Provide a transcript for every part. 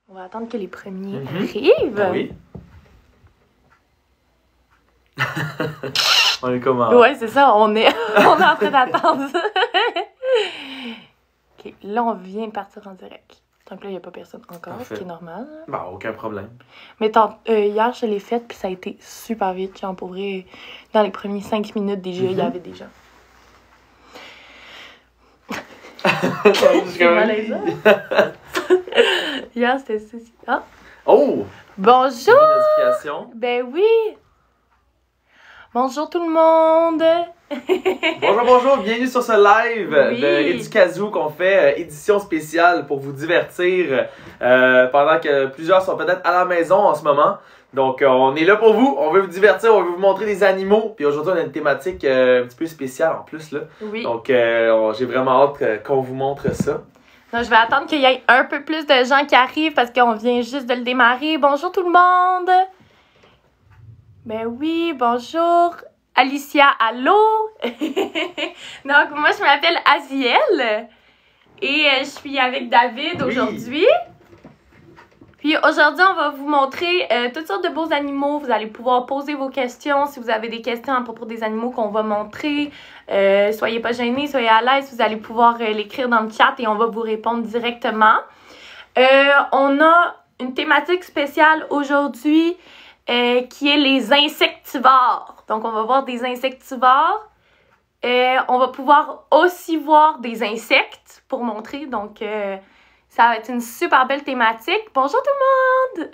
On va attendre que les premiers arrivent. Ah oui. On est comment? Ouais, c'est ça, on est en train d'attendre. Ok, là, on vient de partir en direct. Donc là, il n'y a pas personne encore, Parfait. ce qui est normal. Bah, aucun problème. Mais hier, je l'ai faite, puis ça a été super vite. Genre, pour vrai, dans les premiers 5 minutes déjà, il y avait des gens. C'est malaisant. Hier, c'était ceci. Ah! Oh! Bonjour! Notification. Ben oui! Bonjour tout le monde! Bonjour, bienvenue sur ce live Oui. de Éducazou qu'on fait, édition spéciale pour vous divertir pendant que plusieurs sont peut-être à la maison en ce moment. Donc on est là pour vous, on veut vous divertir, on veut vous montrer des animaux. Puis aujourd'hui on a une thématique un petit peu spéciale en plus là. Oui. Donc j'ai vraiment hâte qu'on vous montre ça. Donc, je vais attendre qu'il y ait un peu plus de gens qui arrivent parce qu'on vient juste de le démarrer. Bonjour tout le monde! Ben oui, bonjour! Alicia, allô? Donc, moi, je m'appelle Aziel et je suis avec David aujourd'hui. Puis aujourd'hui, on va vous montrer toutes sortes de beaux animaux. Vous allez pouvoir poser vos questions si vous avez des questions à propos des animaux qu'on va montrer. Soyez pas gênés, soyez à l'aise. Vous allez pouvoir l'écrire dans le chat et on va vous répondre directement. On a une thématique spéciale aujourd'hui qui est les insectivores. Donc, on va voir des insectivores. On va pouvoir aussi voir des insectes pour montrer. Donc, ça va être une super belle thématique. Bonjour tout le monde!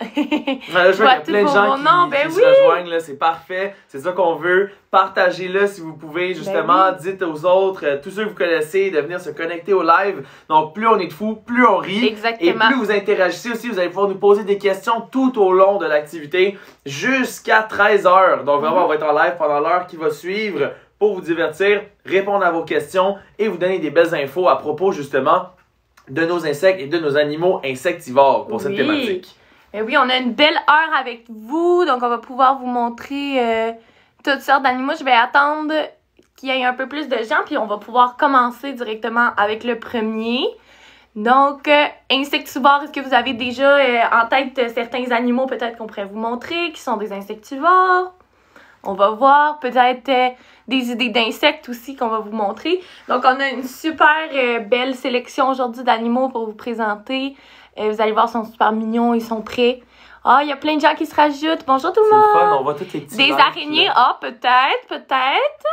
Je vois qu'il y a plein de gens qui se rejoignent, là, c'est parfait. C'est ça qu'on veut. Partagez-le si vous pouvez, justement. Ben oui. Dites aux autres, tous ceux que vous connaissez, de venir se connecter au live. Donc, plus on est de fous, plus on rit. Exactement. Et plus vous interagissez aussi, vous allez pouvoir nous poser des questions tout au long de l'activité jusqu'à 13h. Donc, vraiment, on va être en live pendant l'heure qui va suivre pour vous divertir, répondre à vos questions et vous donner des belles infos à propos, justement, de nos insectes et de nos animaux insectivores pour cette thématique. Mais oui, on a une belle heure avec vous, donc on va pouvoir vous montrer toutes sortes d'animaux. Je vais attendre qu'il y ait un peu plus de gens, puis on va pouvoir commencer directement avec le premier. Donc, insectivores, est-ce que vous avez déjà en tête certains animaux peut-être qu'on pourrait vous montrer qui sont des insectivores? On va voir peut-être des idées d'insectes aussi qu'on va vous montrer. Donc, on a une super belle sélection aujourd'hui d'animaux pour vous présenter. Vous allez voir, ils sont super mignons, ils sont prêts. Ah, il y a plein de gens qui se rajoutent. Bonjour tout le monde! C'est le fun, on voit toutes les petits des likes, araignées, là. ah, peut-être.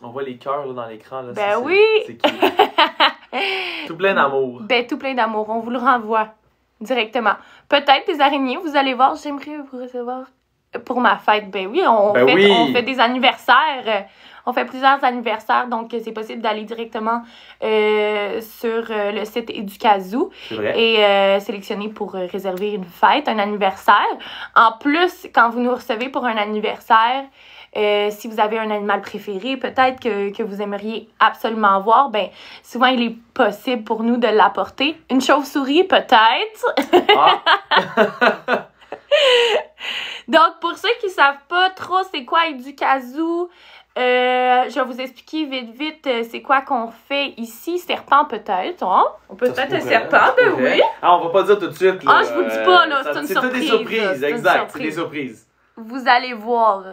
On voit les cœurs là, dans l'écran. Là. Ben oui! C'est cute. Tout plein d'amour. Ben, tout plein d'amour. On vous le renvoie directement. Peut-être des araignées, vous allez voir. J'aimerais vous recevoir pour ma fête. Ben oui, on fait des anniversaires. On fait plusieurs anniversaires, donc c'est possible d'aller directement sur le site Éducazou et sélectionner pour réserver une fête, un anniversaire. En plus, quand vous nous recevez pour un anniversaire, si vous avez un animal préféré, peut-être que vous aimeriez absolument voir, ben souvent il est possible pour nous de l'apporter. Une chauve-souris, peut-être. Ah. Donc, pour ceux qui savent pas trop c'est quoi Éducazou, je vais vous expliquer vite c'est quoi qu'on fait ici. Serpent peut-être, hein? On peut peut-être un serpent, ben oui. Ah, on va pas dire tout de suite. Là, je vous le dis pas, là, c'est une surprise. C'est toutes des surprises, exact, c'est des surprises. Vous allez voir.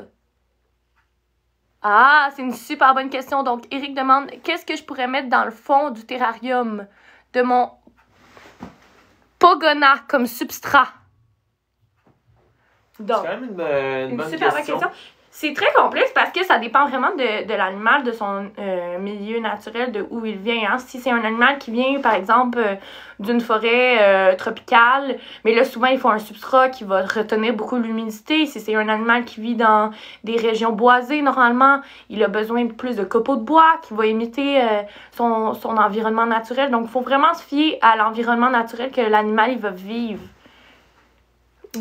Ah, c'est une super bonne question. Donc, Eric demande, qu'est-ce que je pourrais mettre dans le fond du terrarium de mon pogona comme substrat? Donc, c'est quand même une bonne super bonne question. C'est très complexe parce que ça dépend vraiment de l'animal, de son milieu naturel, de où il vient. Hein. Si c'est un animal qui vient, par exemple, d'une forêt tropicale, mais là, souvent, il faut un substrat qui va retenir beaucoup l'humidité. Si c'est un animal qui vit dans des régions boisées, normalement, il a besoin de plus de copeaux de bois qui va imiter son environnement naturel. Donc, il faut vraiment se fier à l'environnement naturel que l'animal il va vivre.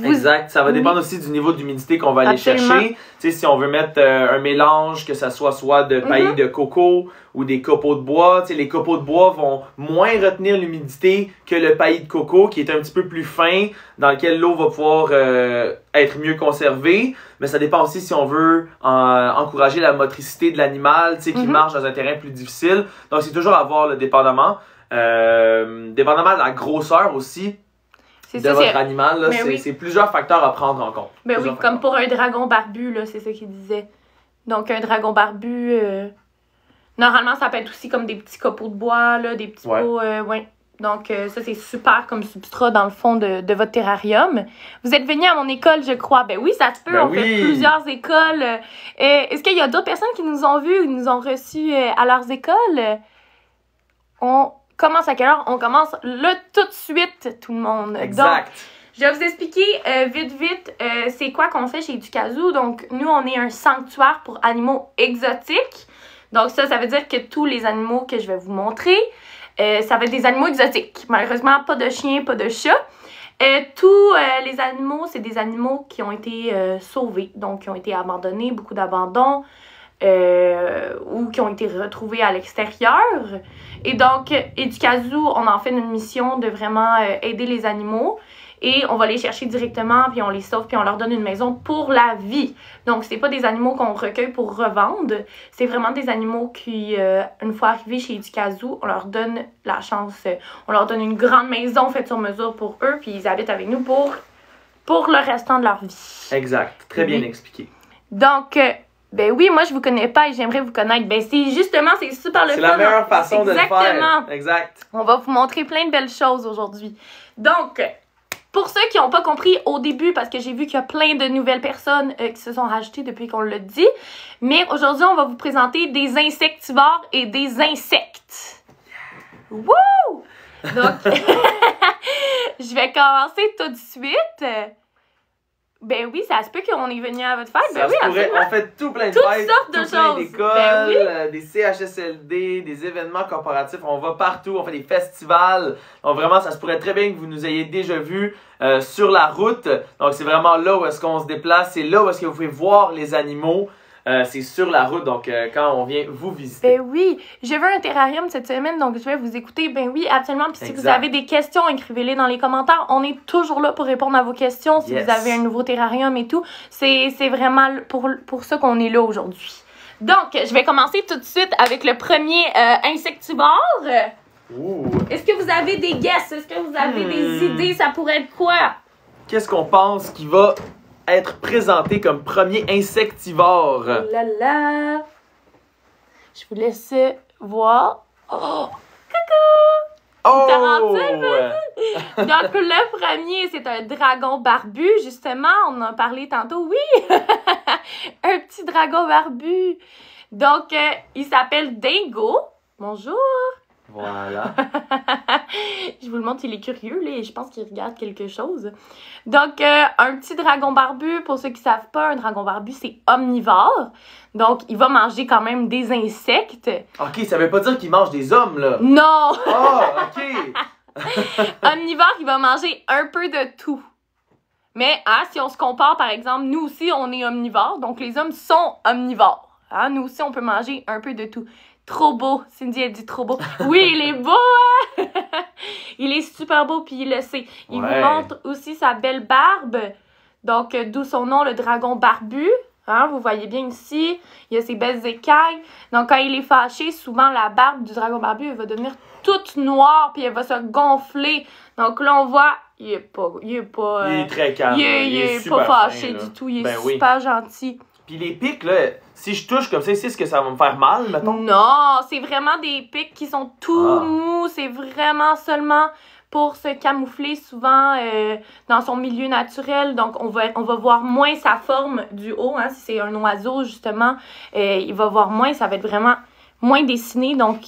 Exact, ça va dépendre aussi du niveau d'humidité qu'on va aller chercher. Tu sais, si on veut mettre un mélange, que ça soit de paillis de coco ou des copeaux de bois, tu sais, les copeaux de bois vont moins retenir l'humidité que le paillis de coco qui est un petit peu plus fin, dans lequel l'eau va pouvoir être mieux conservée. Mais ça dépend aussi si on veut encourager la motricité de l'animal, tu sais, qui marche dans un terrain plus difficile. Donc, c'est toujours à voir, là, dépendamment. Dépendamment de la grosseur aussi de votre animal, là, c'est plusieurs facteurs à prendre en compte. Ben oui, comme pour un dragon barbu, là, c'est ça qu'il disait. Donc, un dragon barbu, normalement, ça peut être aussi comme des petits copeaux de bois, là, des petits pots, ouais. Donc, ça, c'est super comme substrat dans le fond de votre terrarium. Vous êtes venu à mon école, je crois. Ben oui, ça se peut. On fait plusieurs écoles. Est-ce qu'il y a d'autres personnes qui nous ont vus ou nous ont reçus à leurs écoles? On commence à quelle heure? On commence là tout de suite, tout le monde. Exact. Donc, je vais vous expliquer vite, c'est quoi qu'on fait chez Ducazou. Donc, nous, on est un sanctuaire pour animaux exotiques. Donc, ça veut dire que tous les animaux que je vais vous montrer, ça va être des animaux exotiques. Malheureusement, pas de chiens, pas de chats. Tous les animaux, c'est des animaux qui ont été sauvés, donc qui ont été abandonnés, beaucoup d'abandons, ou qui ont été retrouvés à l'extérieur. Et donc, Ducazou, on en fait une mission de vraiment aider les animaux. Et on va les chercher directement, puis on les sauve, puis on leur donne une maison pour la vie. Donc, c'est pas des animaux qu'on recueille pour revendre. C'est vraiment des animaux qui, une fois arrivés chez Ducazou, on leur donne la chance. On leur donne une grande maison faite sur mesure pour eux, puis ils habitent avec nous pour le restant de leur vie. Exact. Très bien expliqué. Donc, ben oui, moi, je vous connais pas et j'aimerais vous connaître. Ben, c'est super le fun. C'est la meilleure façon de le faire. Exactement. Exact. On va vous montrer plein de belles choses aujourd'hui. Donc, pour ceux qui n'ont pas compris au début, parce que j'ai vu qu'il y a plein de nouvelles personnes qui se sont rajoutées depuis qu'on l'a dit, mais aujourd'hui, on va vous présenter des insectivores et des insectes. Wouh! Donc, je vais commencer tout de suite. Ben oui, ça se peut qu'on est venu à votre fête. Ben oui, absolument. On fait tout plein de toutes fêtes, sortes de choses. d'écoles, Ben oui. des CHSLD, des événements corporatifs. On va partout, on fait des festivals. Donc vraiment, ça se pourrait très bien que vous nous ayez déjà vus sur la route. Donc c'est vraiment là où est-ce qu'on se déplace. C'est là où est-ce que vous pouvez voir les animaux. C'est sur la route, donc quand on vient vous visiter. Ben oui, je veux un terrarium cette semaine, donc je vais vous écouter. Ben oui, absolument. Puis si vous avez des questions, écrivez-les dans les commentaires. On est toujours là pour répondre à vos questions. Si vous avez un nouveau terrarium et tout, c'est vraiment pour ça qu'on est là aujourd'hui. Donc, je vais commencer tout de suite avec le premier insectivore. Est-ce que vous avez des guesses? Est-ce que vous avez des idées? Ça pourrait être quoi? Qu'est-ce qu'on pense qui va être présenté comme premier insectivore? Oh là là! Je vous laisse voir. Oh! Coucou! Oh! Donc, le premier, c'est un dragon barbu, justement. On en a parlé tantôt. Oui! Un petit dragon barbu. Donc, il s'appelle Dingo. Bonjour! Voilà. Je vous le montre, il est curieux, là, et je pense qu'il regarde quelque chose. Donc, un petit dragon barbu, pour ceux qui ne savent pas, un dragon barbu, c'est omnivore. Donc, il va manger quand même des insectes. OK, ça veut pas dire qu'il mange des hommes, là. Non! Oh, OK! Omnivore, il va manger un peu de tout. Mais, si on se compare, par exemple, nous aussi, on est omnivores. Donc, les hommes sont omnivores. Nous aussi, on peut manger un peu de tout. Trop beau. Cindy, elle dit trop beau. Oui, il est beau, hein? Il est super beau, puis il le sait. Il vous montre aussi sa belle barbe. Donc, d'où son nom, le dragon barbu. Vous voyez bien ici, il a ses belles écailles. Donc, quand il est fâché, souvent, la barbe du dragon barbu, elle va devenir toute noire, puis elle va se gonfler. Donc, là, on voit, il est très calme. Il est pas fâché du tout. Il est super gentil. Puis les pics, là, si je touche comme ça ici, est-ce que ça va me faire mal, mettons? Non, c'est vraiment des pics qui sont tout mous. C'est vraiment seulement pour se camoufler souvent dans son milieu naturel. Donc, on va voir moins sa forme du haut. Si c'est un oiseau, justement, il va voir moins. Ça va être vraiment moins dessiné. Donc,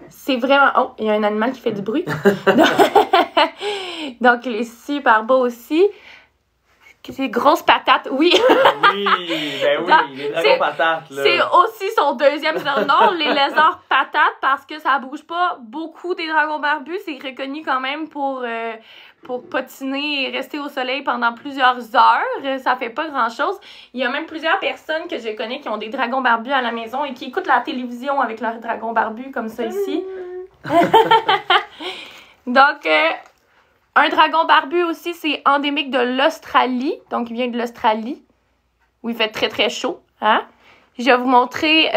c'est vraiment... Oh, il y a un animal qui fait du bruit. Donc, il est super beau aussi. C'est grosse patate, oui. Oui, ben oui, les dragons patates, là. C'est aussi son deuxième surnom, les lézards patates, parce que ça bouge pas beaucoup des dragons barbus. C'est reconnu quand même pour patiner et rester au soleil pendant plusieurs heures. Ça fait pas grand-chose. Il y a même plusieurs personnes que je connais qui ont des dragons barbus à la maison et qui écoutent la télévision avec leurs dragons barbus, comme ça ici. Donc... un dragon barbu aussi, c'est endémique de l'Australie. Donc, il vient de l'Australie, où il fait très, très chaud. Je vais vous montrer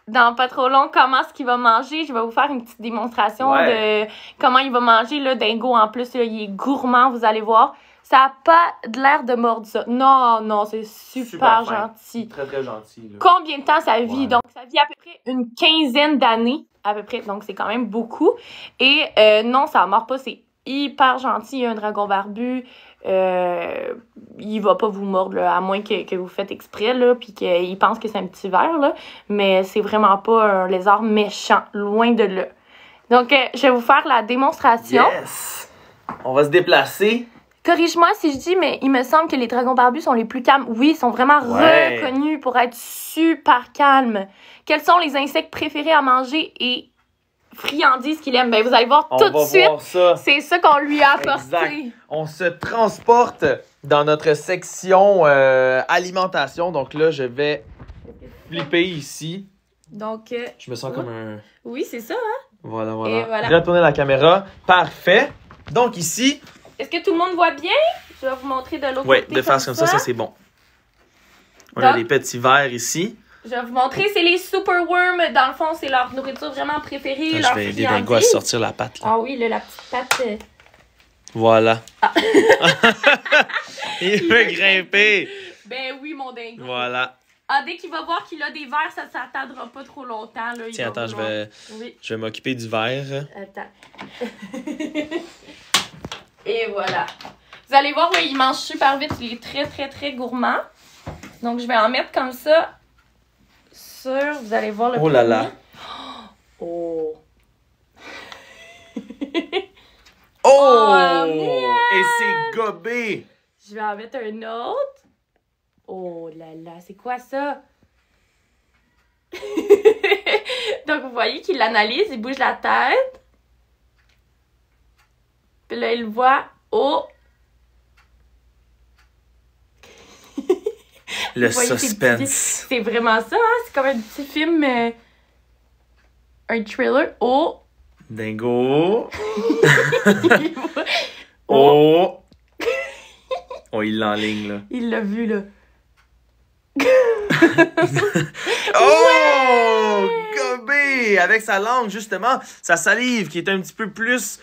dans pas trop long comment est-ce qu'il va manger. Je vais vous faire une petite démonstration de comment il va manger. Là, Dingo, en plus, là, il est gourmand, vous allez voir. Ça n'a pas de l'air de mordre ça. Non, c'est super gentil. Très, très gentil. Là. Combien de temps ça vit? Donc, ça vit à peu près une 15aine d'années, à peu près. Donc, c'est quand même beaucoup. Et non, ça ne mord pas. C'est hyper gentil. Il y a un dragon barbu. Il va pas vous mordre, là, à moins que vous faites exprès, là, puis qu'il pense que c'est un petit ver, là. Mais c'est vraiment pas un lézard méchant. Loin de là. Donc, je vais vous faire la démonstration. Yes! On va se déplacer. Corrige-moi si je dis, mais il me semble que les dragons barbus sont les plus calmes. Oui, ils sont vraiment reconnus pour être super calmes. Quels sont les insectes préférés à manger et friandises qu'il aime? Ben, vous allez voir tout de suite. C'est ça qu'on lui a apporté. Exact. On se transporte dans notre section alimentation. Donc là, je vais flipper ici. Donc, je me sens comme un... Oui, c'est ça, hein? Voilà. Et voilà. Je vais retourner la caméra. Parfait. Donc ici... Est-ce que tout le monde voit bien? Je vais vous montrer de l'autre côté. Oui, de face comme ça, c'est bon. On a les petits verres ici. Je vais vous montrer, c'est les super worms. Dans le fond, c'est leur nourriture vraiment préférée. Je vais aider Dingo à sortir la patte. Là. Ah oui, là, la petite patte. Voilà. Ah. Il veut grimper. Ben oui, mon Dingo. Voilà. Ah, dès qu'il va voir qu'il a des verres, ça ne s'attendra pas trop longtemps. Là. Tiens, attends, je vais m'occuper du verre. Attends. Et voilà. Vous allez voir, il mange super vite. Il est très, très, très gourmand. Donc, je vais en mettre comme ça. Vous allez voir le Oh là là. Oh. Oh! Et c'est gobé. Je vais en mettre un autre. Oh là là, c'est quoi ça? Donc, vous voyez qu'il l'analyse, il bouge la tête. Puis là, il voit. Oh! Le suspense. C'est vraiment ça, hein? C'est comme un petit film, un thriller. Oh! Dingo! Oh! Oh, il l'enligne, là. Il l'a vu, là. Oh! Gobé! Avec sa langue, justement, sa salive qui est un petit peu plus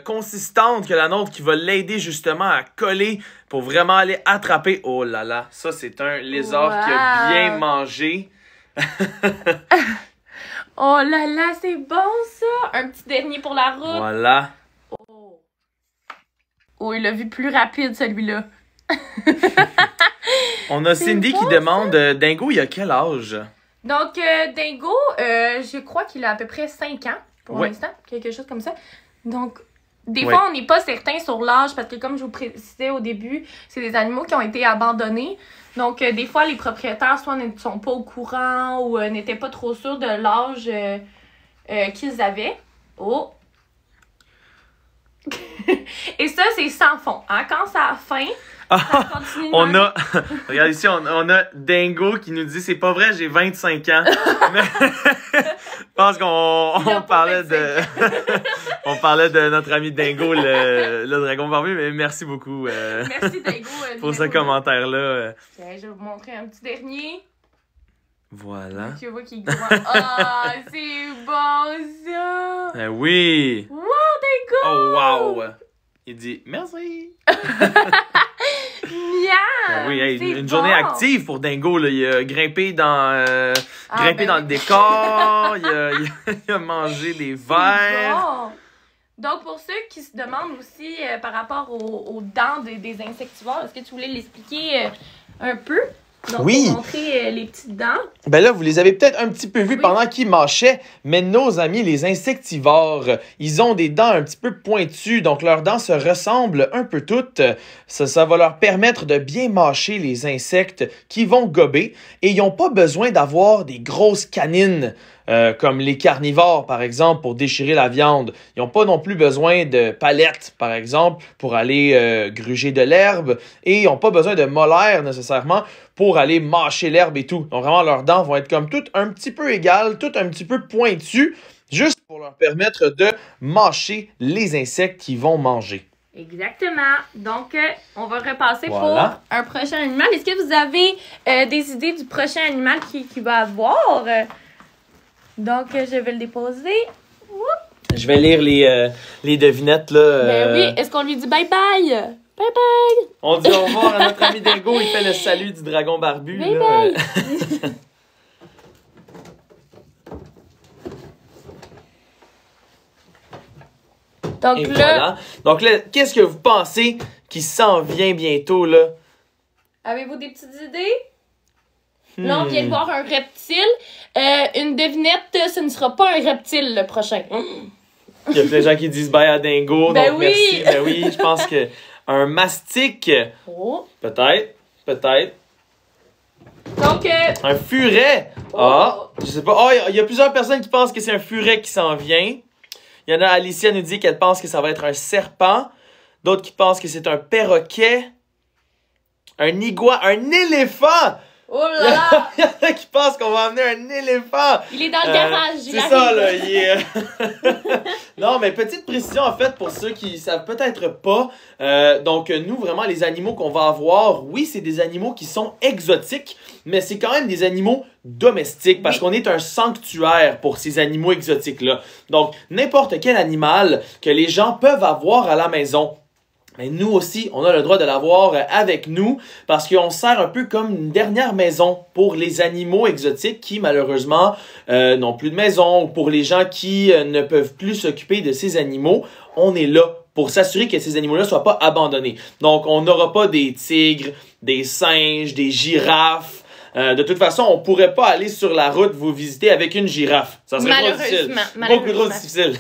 consistante que la nôtre, qui va l'aider justement à coller pour vraiment aller attraper. Oh là là, ça c'est un lézard qui a bien mangé. Oh là là, c'est bon ça! Un petit dernier pour la route. Voilà. Oh, il l'a vu plus rapide celui-là. On a Cindy qui demande, Dingo, il a quel âge? Donc, Dingo, je crois qu'il a à peu près 5 ans pour l'instant, quelque chose comme ça. Donc, des fois, on n'est pas certain sur l'âge parce que, comme je vous précisais au début, c'est des animaux qui ont été abandonnés. Donc, des fois, les propriétaires soit ne sont pas au courant ou n'étaient pas trop sûrs de l'âge qu'ils avaient. Oh! Et ça, c'est sans fond. Hein? Quand ça a faim, ça continue. Regarde ici, on a Dingo qui nous dit c'est pas vrai, j'ai 25 ans. Je pense qu'on parlait de on parlait de notre ami Dingo, le dragon barbu, mais merci beaucoup. Merci Dingo pour ce commentaire-là. Je vais vous montrer un petit dernier. Voilà. Tu vois qu'il est grand. Ah, c'est bon ça! Oui! Wow, Dingo! Oh, wow! Il dit merci! Miam! Oui, une journée active pour Dingo. Là. Il a grimpé dans le décor, il a mangé des vers. Bon. Donc, pour ceux qui se demandent aussi par rapport aux dents des insectivores, est-ce que tu voulais l'expliquer un peu? Donc, oui. Pour montrer les petites dents. Ben là, vous les avez peut-être un petit peu vus pendant qu'ils mâchaient, mais nos amis, les insectivores, ils ont des dents un petit peu pointues, donc leurs dents se ressemblent un peu toutes. Ça va leur permettre de bien mâcher les insectes qui vont gober, et ils n'ont pas besoin d'avoir des grosses canines comme les carnivores, par exemple, pour déchirer la viande. Ils n'ont pas non plus besoin de palettes, par exemple, pour aller gruger de l'herbe, et ils n'ont pas besoin de molaires, nécessairement, pour aller mâcher l'herbe et tout. Donc, vraiment, leurs dents vont être comme toutes un petit peu égales, toutes un petit peu pointues, juste pour leur permettre de mâcher les insectes qu'ils vont manger. Exactement. Donc, on va repasser pour un prochain animal. Est-ce que vous avez des idées du prochain animal qui va avoir? Donc, je vais le déposer. Je vais lire les devinettes, là. Ben oui, est-ce qu'on lui dit bye-bye? Bye-bye! On dit au revoir à notre ami Dingo, il fait le salut du dragon barbu. Bye-bye! Donc Et là... voilà. Donc là, qu'est-ce que vous pensez qui s'en vient bientôt, là? Avez-vous des petites idées? Là, on vient de voir un reptile. Une devinette, ce ne sera pas un reptile le prochain. Il y a plein de gens qui disent bye à Dingo, Ben donc oui. merci. Ben oui, je pense que un mastic, Oh. peut-être. Donc, Un furet. Ah, je sais pas. Ah, il y a plusieurs personnes qui pensent que c'est un furet qui s'en vient. Il y en a, Alicia nous dit qu'elle pense que ça va être un serpent. D'autres qui pensent que c'est un perroquet. Un éléphant. oh là là! Il y en a qui pensent qu'on va emmener un éléphant. Il est dans le garage. C'est ça, là. Non, mais petite précision, en fait, pour ceux qui savent peut-être pas. Donc, nous, vraiment, les animaux qu'on va avoir, oui, c'est des animaux qui sont exotiques, mais c'est quand même des animaux domestiques, parce qu'on est un sanctuaire pour ces animaux exotiques-là. Donc, n'importe quel animal que les gens peuvent avoir à la maison. Mais nous aussi, on a le droit de l'avoir avec nous parce qu'on sert un peu comme une dernière maison pour les animaux exotiques qui, malheureusement, n'ont plus de maison ou pour les gens qui ne peuvent plus s'occuper de ces animaux. On est là pour s'assurer que ces animaux-là ne soient pas abandonnés. Donc, on n'aura pas des tigres, des singes, des girafes. De toute façon, on pourrait pas aller sur la route vous visiter avec une girafe. Ça serait trop difficile. Beaucoup trop difficile.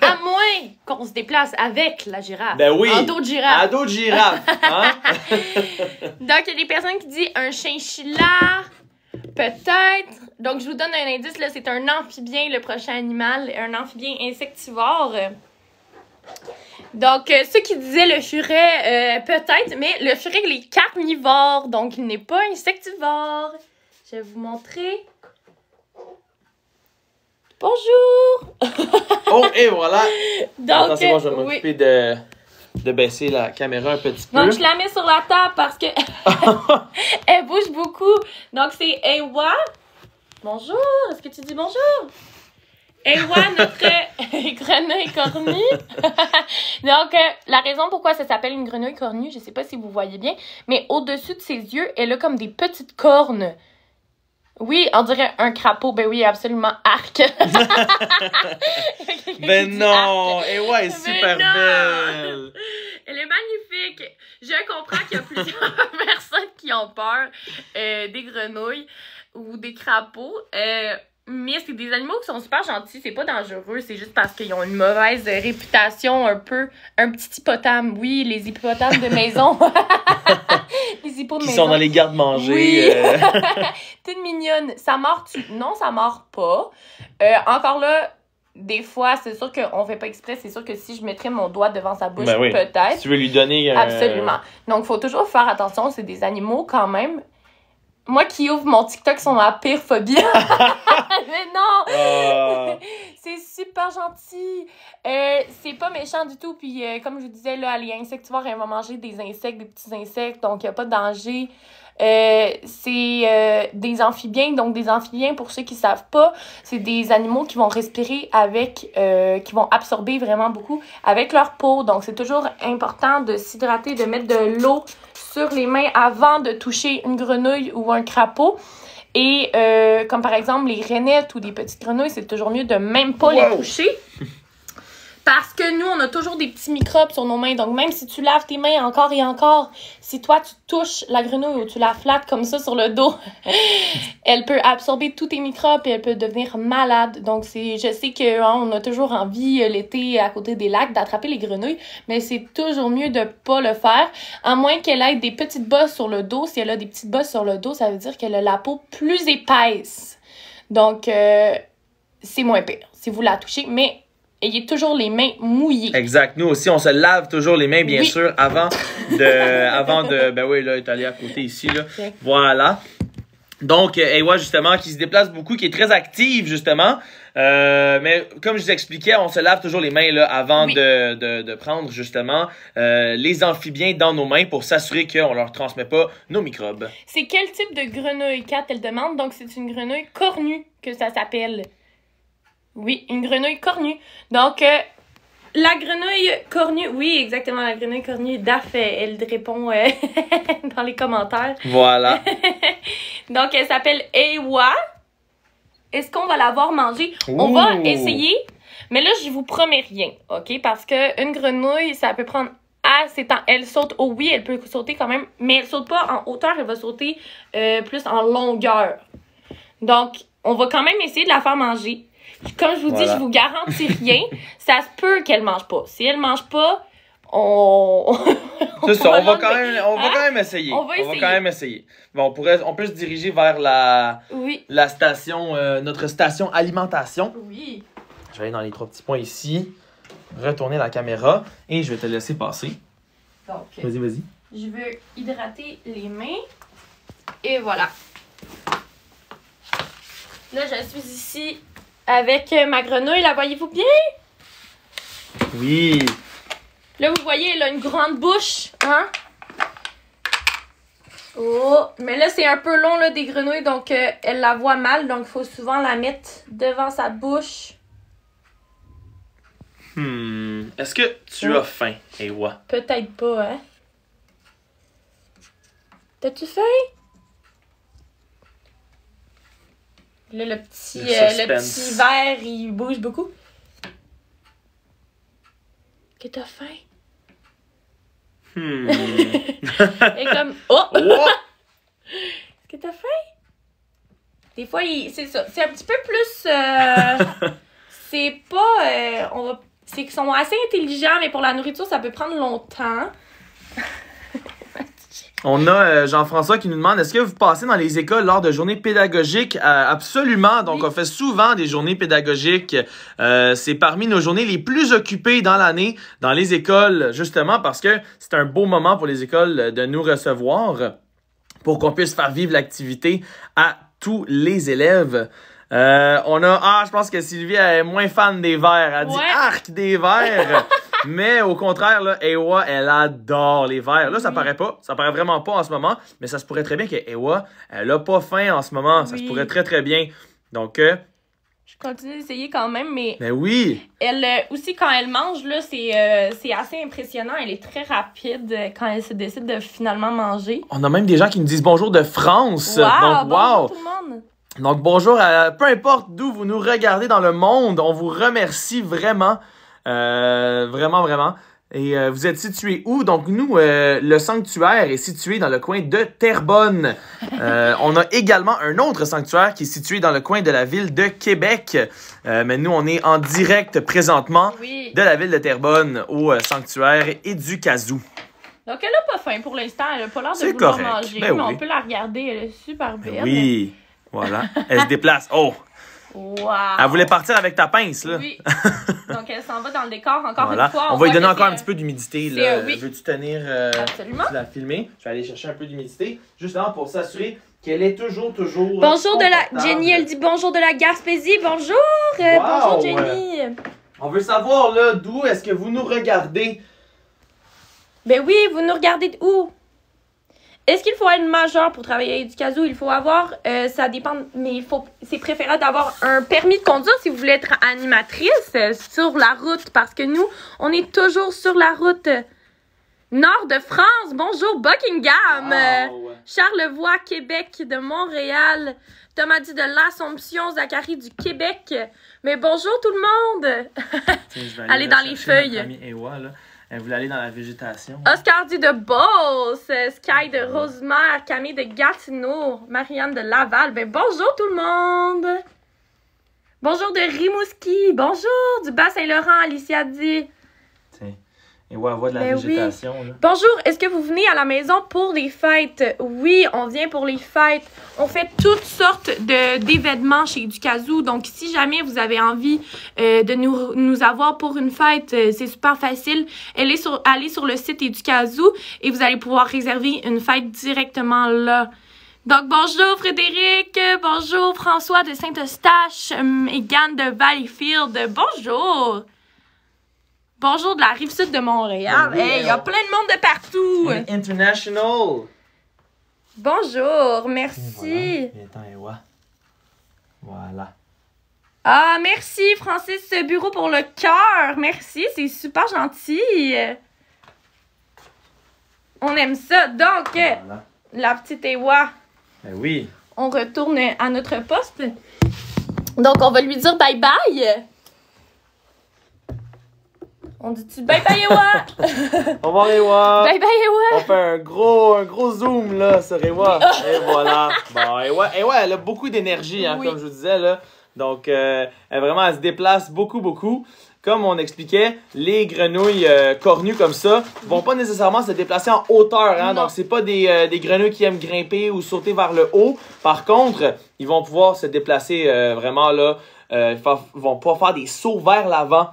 À moins qu'on se déplace avec la girafe. Ben oui. En dos de girafe. En dos de girafe. Hein? Donc, il y a des personnes qui disent un chinchilla, peut-être. Donc, je vous donne un indice, là, c'est un amphibien, le prochain animal, un amphibien insectivore. Donc, ceux qui disaient le furet, peut-être, mais le furet, il est carnivore, donc il n'est pas insectivore. Je vais vous montrer. Bonjour! Oh, et voilà! Donc, attends, c'est bon, je vais m'occuper de baisser la caméra un petit peu. Donc, je la mets sur la table parce que elle bouge beaucoup. Donc, c'est Ewa. Bonjour! Est-ce que tu dis bonjour? Ewa, notre grenouille cornue. Donc, la raison pourquoi ça s'appelle une grenouille cornue, je sais pas si vous voyez bien, mais au-dessus de ses yeux, elle a comme des petites cornes. Oui, on dirait un crapaud. Ben oui, absolument. Arc. Ben non! Ewa est super belle! Elle est magnifique. Je comprends qu'il y a plusieurs personnes qui ont peur des grenouilles ou des crapauds. Mais c'est des animaux qui sont super gentils, c'est pas dangereux, c'est juste parce qu'ils ont une mauvaise réputation, un petit hippopotame. Oui, les hippopotames de maison. Les hippos de qui maison. sont dans les gardes-manger. Oui. T'es mignonne. Ça mord-tu? Non, ça mord pas. Encore là, des fois, c'est sûr qu'on fait pas exprès. C'est sûr que si je mettrais mon doigt devant sa bouche, ben oui. peut-être. Si tu veux lui donner... Absolument. Donc, il faut toujours faire attention. C'est des animaux quand même. Moi qui ouvre mon TikTok, sont ma pire phobie. Mais non! C'est super gentil. C'est pas méchant du tout. Puis, comme je vous disais, là, elle est insectivore. Elle va manger des insectes, des petits insectes. Donc, il n'y a pas de danger. C'est des amphibiens. Donc, des amphibiens, pour ceux qui ne savent pas, c'est des animaux qui vont respirer avec... qui vont absorber vraiment beaucoup avec leur peau. Donc, c'est toujours important de s'hydrater, de mettre de l'eau sur les mains avant de toucher une grenouille ou un crapaud. Et comme par exemple les rainettes ou des petites grenouilles, c'est toujours mieux de même pas les toucher. Parce que nous, on a toujours des petits microbes sur nos mains. Donc, même si tu laves tes mains encore et encore, si toi, tu touches la grenouille ou tu la flattes comme ça sur le dos, elle peut absorber tous tes microbes et elle peut devenir malade. Donc, je sais qu'on a toujours envie, l'été, à côté des lacs, d'attraper les grenouilles, mais c'est toujours mieux de pas le faire, à moins qu'elle ait des petites bosses sur le dos. Si elle a des petites bosses sur le dos, ça veut dire qu'elle a la peau plus épaisse. Donc, c'est moins pire si vous la touchez, mais... ayez toujours les mains mouillées. Exact. Nous aussi, on se lave toujours les mains, bien sûr, avant de... Ben oui, là, elle est allée à côté ici, là. Okay. Voilà. Donc, Ewa, justement, qui se déplace beaucoup, qui est très active, justement. Mais comme je vous expliquais, on se lave toujours les mains là, avant de prendre, justement, les amphibiens dans nos mains pour s'assurer qu'on leur transmet pas nos microbes. C'est quel type de grenouille, Kat, elle demande? Donc, c'est une grenouille cornue que ça s'appelle. Oui, une grenouille cornue. Donc, la grenouille cornue, oui, exactement, la grenouille cornue, Daph, elle répond dans les commentaires. Voilà. Donc, elle s'appelle Ewa. Est-ce qu'on va l'avoir mangée? On va essayer, mais là, je vous promets rien, OK? Parce qu'une grenouille, ça peut prendre assez de temps. Elle saute, oh oui, elle peut sauter quand même, mais elle saute pas en hauteur, elle va sauter plus en longueur. Donc, on va quand même essayer de la faire manger. Comme je vous dis, je vous garantis rien. Ça se peut qu'elle mange pas. Si elle mange pas, c'est ça, on va quand même essayer. On va essayer. Quand même essayer. Bon, on peut se diriger vers la station, notre station alimentation. Oui. Je vais aller dans les 3 petits points ici, retourner la caméra et je vais te laisser passer. Donc, vas-y. Je veux hydrater les mains. Et voilà. Là, je suis ici avec ma grenouille. La voyez-vous bien? Oui. Là, vous voyez, elle a une grande bouche, hein? Oh! Mais là, c'est un peu long, là, des grenouilles, donc elle la voit mal, donc il faut souvent la mettre devant sa bouche. Est-ce que tu as faim, Ewa? Peut-être pas, hein? T'as-tu faim? Là, le petit verre, il bouge beaucoup. Que t'as faim? Et comme, oh! Est-ce que t'as faim? Des fois, c'est ça. C'est un petit peu plus... c'est pas... c'est qu'ils sont assez intelligents, mais pour la nourriture, ça peut prendre longtemps. On a Jean-François qui nous demande, est-ce que vous passez dans les écoles lors de journées pédagogiques? Absolument. Donc, on fait souvent des journées pédagogiques. C'est parmi nos journées les plus occupées dans l'année dans les écoles, justement parce que c'est un beau moment pour les écoles de nous recevoir pour qu'on puisse faire vivre l'activité à tous les élèves. Je pense que Sylvie est moins fan des verres. Elle dit arc des verres. Mais au contraire, là, Ewa, elle adore les verres. Là, ça paraît pas. Ça paraît vraiment pas en ce moment. Mais ça se pourrait très bien que Ewa, elle a pas faim en ce moment. Ça se pourrait très, très bien. Donc, je continue d'essayer quand même, mais... Mais oui! Elle, aussi, quand elle mange, là, c'est assez impressionnant. Elle est très rapide quand elle se décide de finalement manger. On a même des gens qui nous disent bonjour de France. Wow! Bonjour tout le monde! Donc, bonjour à peu importe d'où vous nous regardez dans le monde. On vous remercie vraiment. Vraiment. Et vous êtes situé où? Donc, nous, le sanctuaire est situé dans le coin de Terrebonne. On a également un autre sanctuaire qui est situé dans le coin de la ville de Québec. Mais nous, on est en direct présentement de la ville de Terrebonne au sanctuaire Éducazou. Donc, elle n'a pas faim pour l'instant. Elle n'a pas l'air de vouloir manger. Mais on peut la regarder. Elle est super belle. Oui, voilà. Elle se déplace. Oh! Wow. Elle voulait partir avec ta pince, là. Oui. Donc, elle s'en va dans le décor encore une fois. On va lui donner encore un petit peu d'humidité, là. Oui. Veux-tu tenir... Absolument. Tu la filmer? Je vais aller chercher un peu d'humidité, justement pour s'assurer qu'elle est toujours... Bonjour de la... Jenny, elle dit bonjour de la Gaspésie. Bonjour! Bonjour, Jenny. On veut savoir, là, d'où est-ce que vous nous regardez? Ben oui, vous nous regardez où? Est-ce qu'il faut être majeur pour travailler à Éducazou? Il faut avoir, ça dépend, mais c'est préférable d'avoir un permis de conduire si vous voulez être animatrice sur la route, parce que nous, on est toujours sur la route nord de France. Bonjour, Buckingham! Wow. Charlevoix, Québec, de Montréal, Thomas dit de l'Assomption, Zachary du Québec. Mais bonjour tout le monde! Allez dans les feuilles. Elle voulait aller dans la végétation. Oscar dit de Beauce, Sky de Rosemère, Camille de Gatineau, Marianne de Laval. Ben bonjour tout le monde! Bonjour de Rimouski, bonjour du Bas-Saint-Laurent, Alicia dit. Tiens, et ouais, voit de la végétation. Oui. Là. Bonjour, est-ce que vous venez à la maison pour des fêtes? Oui, on vient pour les fêtes. On fait toutes sortes d'événements chez Éducazou. Donc, si jamais vous avez envie de nous avoir pour une fête, c'est super facile. Allez sur le site Éducazou et vous allez pouvoir réserver une fête directement là. Donc, bonjour Frédéric, bonjour François de Saint-Eustache, Megan de Valleyfield, bonjour! Bonjour de la Rive-Sud de Montréal. Hey, il y a plein de monde de partout. On est international. Bonjour, merci. Voilà. Voilà. Ah, merci Francis Bureau pour le cœur. Merci, c'est super gentil. On aime ça. Donc, Voilà. la petite Ewa, Ben oui. on retourne à notre poste. Donc, on va lui dire bye-bye. On dit-tu bye-bye, Ewa? Au revoir, Ewa. Bye-bye, Ewa. On fait un gros zoom là sur Ewa. Et voilà. Bon, Ewa, elle a beaucoup d'énergie, hein, Oui. comme je vous disais là. Donc, elle se déplace beaucoup. Comme on expliquait, les grenouilles cornues comme ça vont pas nécessairement se déplacer en hauteur. Hein? Non. Donc, c'est pas des grenouilles qui aiment grimper ou sauter vers le haut. Par contre, ils vont pouvoir se déplacer vraiment là. Vont pouvoir faire des sauts vers l'avant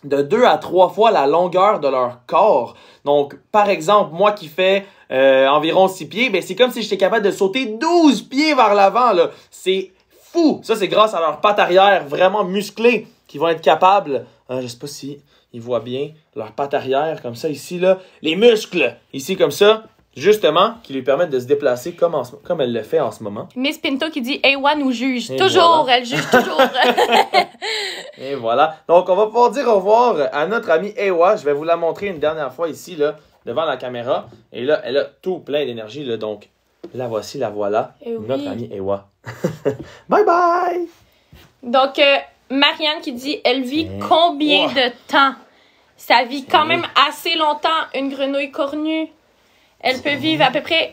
de 2 à 3 fois la longueur de leur corps. Donc, par exemple, moi qui fais environ 6 pieds, ben c'est comme si j'étais capable de sauter 12 pieds vers l'avant. Là. C'est fou! Ça, c'est grâce à leurs pattes arrière vraiment musclées qui vont être capables, je sais pas si ils voient bien, leurs pattes arrière comme ça ici, là, les muscles ici comme ça, justement, qui lui permettent de se déplacer comme elle le fait en ce moment. Miss Pinto qui dit Ewa nous juge. Et Toujours, voilà. elle juge toujours. Et voilà. Donc, on va pouvoir dire au revoir à notre amie Ewa. Je vais vous la montrer une dernière fois ici, là, devant la caméra. Et là, elle a tout plein d'énergie, là. Donc, la voici, la voilà. Eh oui. Notre amie Ewa. Bye bye! Donc, Marianne qui dit elle vit Eh. combien Ouah. de temps? Ça vit quand Eh. même assez longtemps, une grenouille cornue. Elle peut vivre à peu près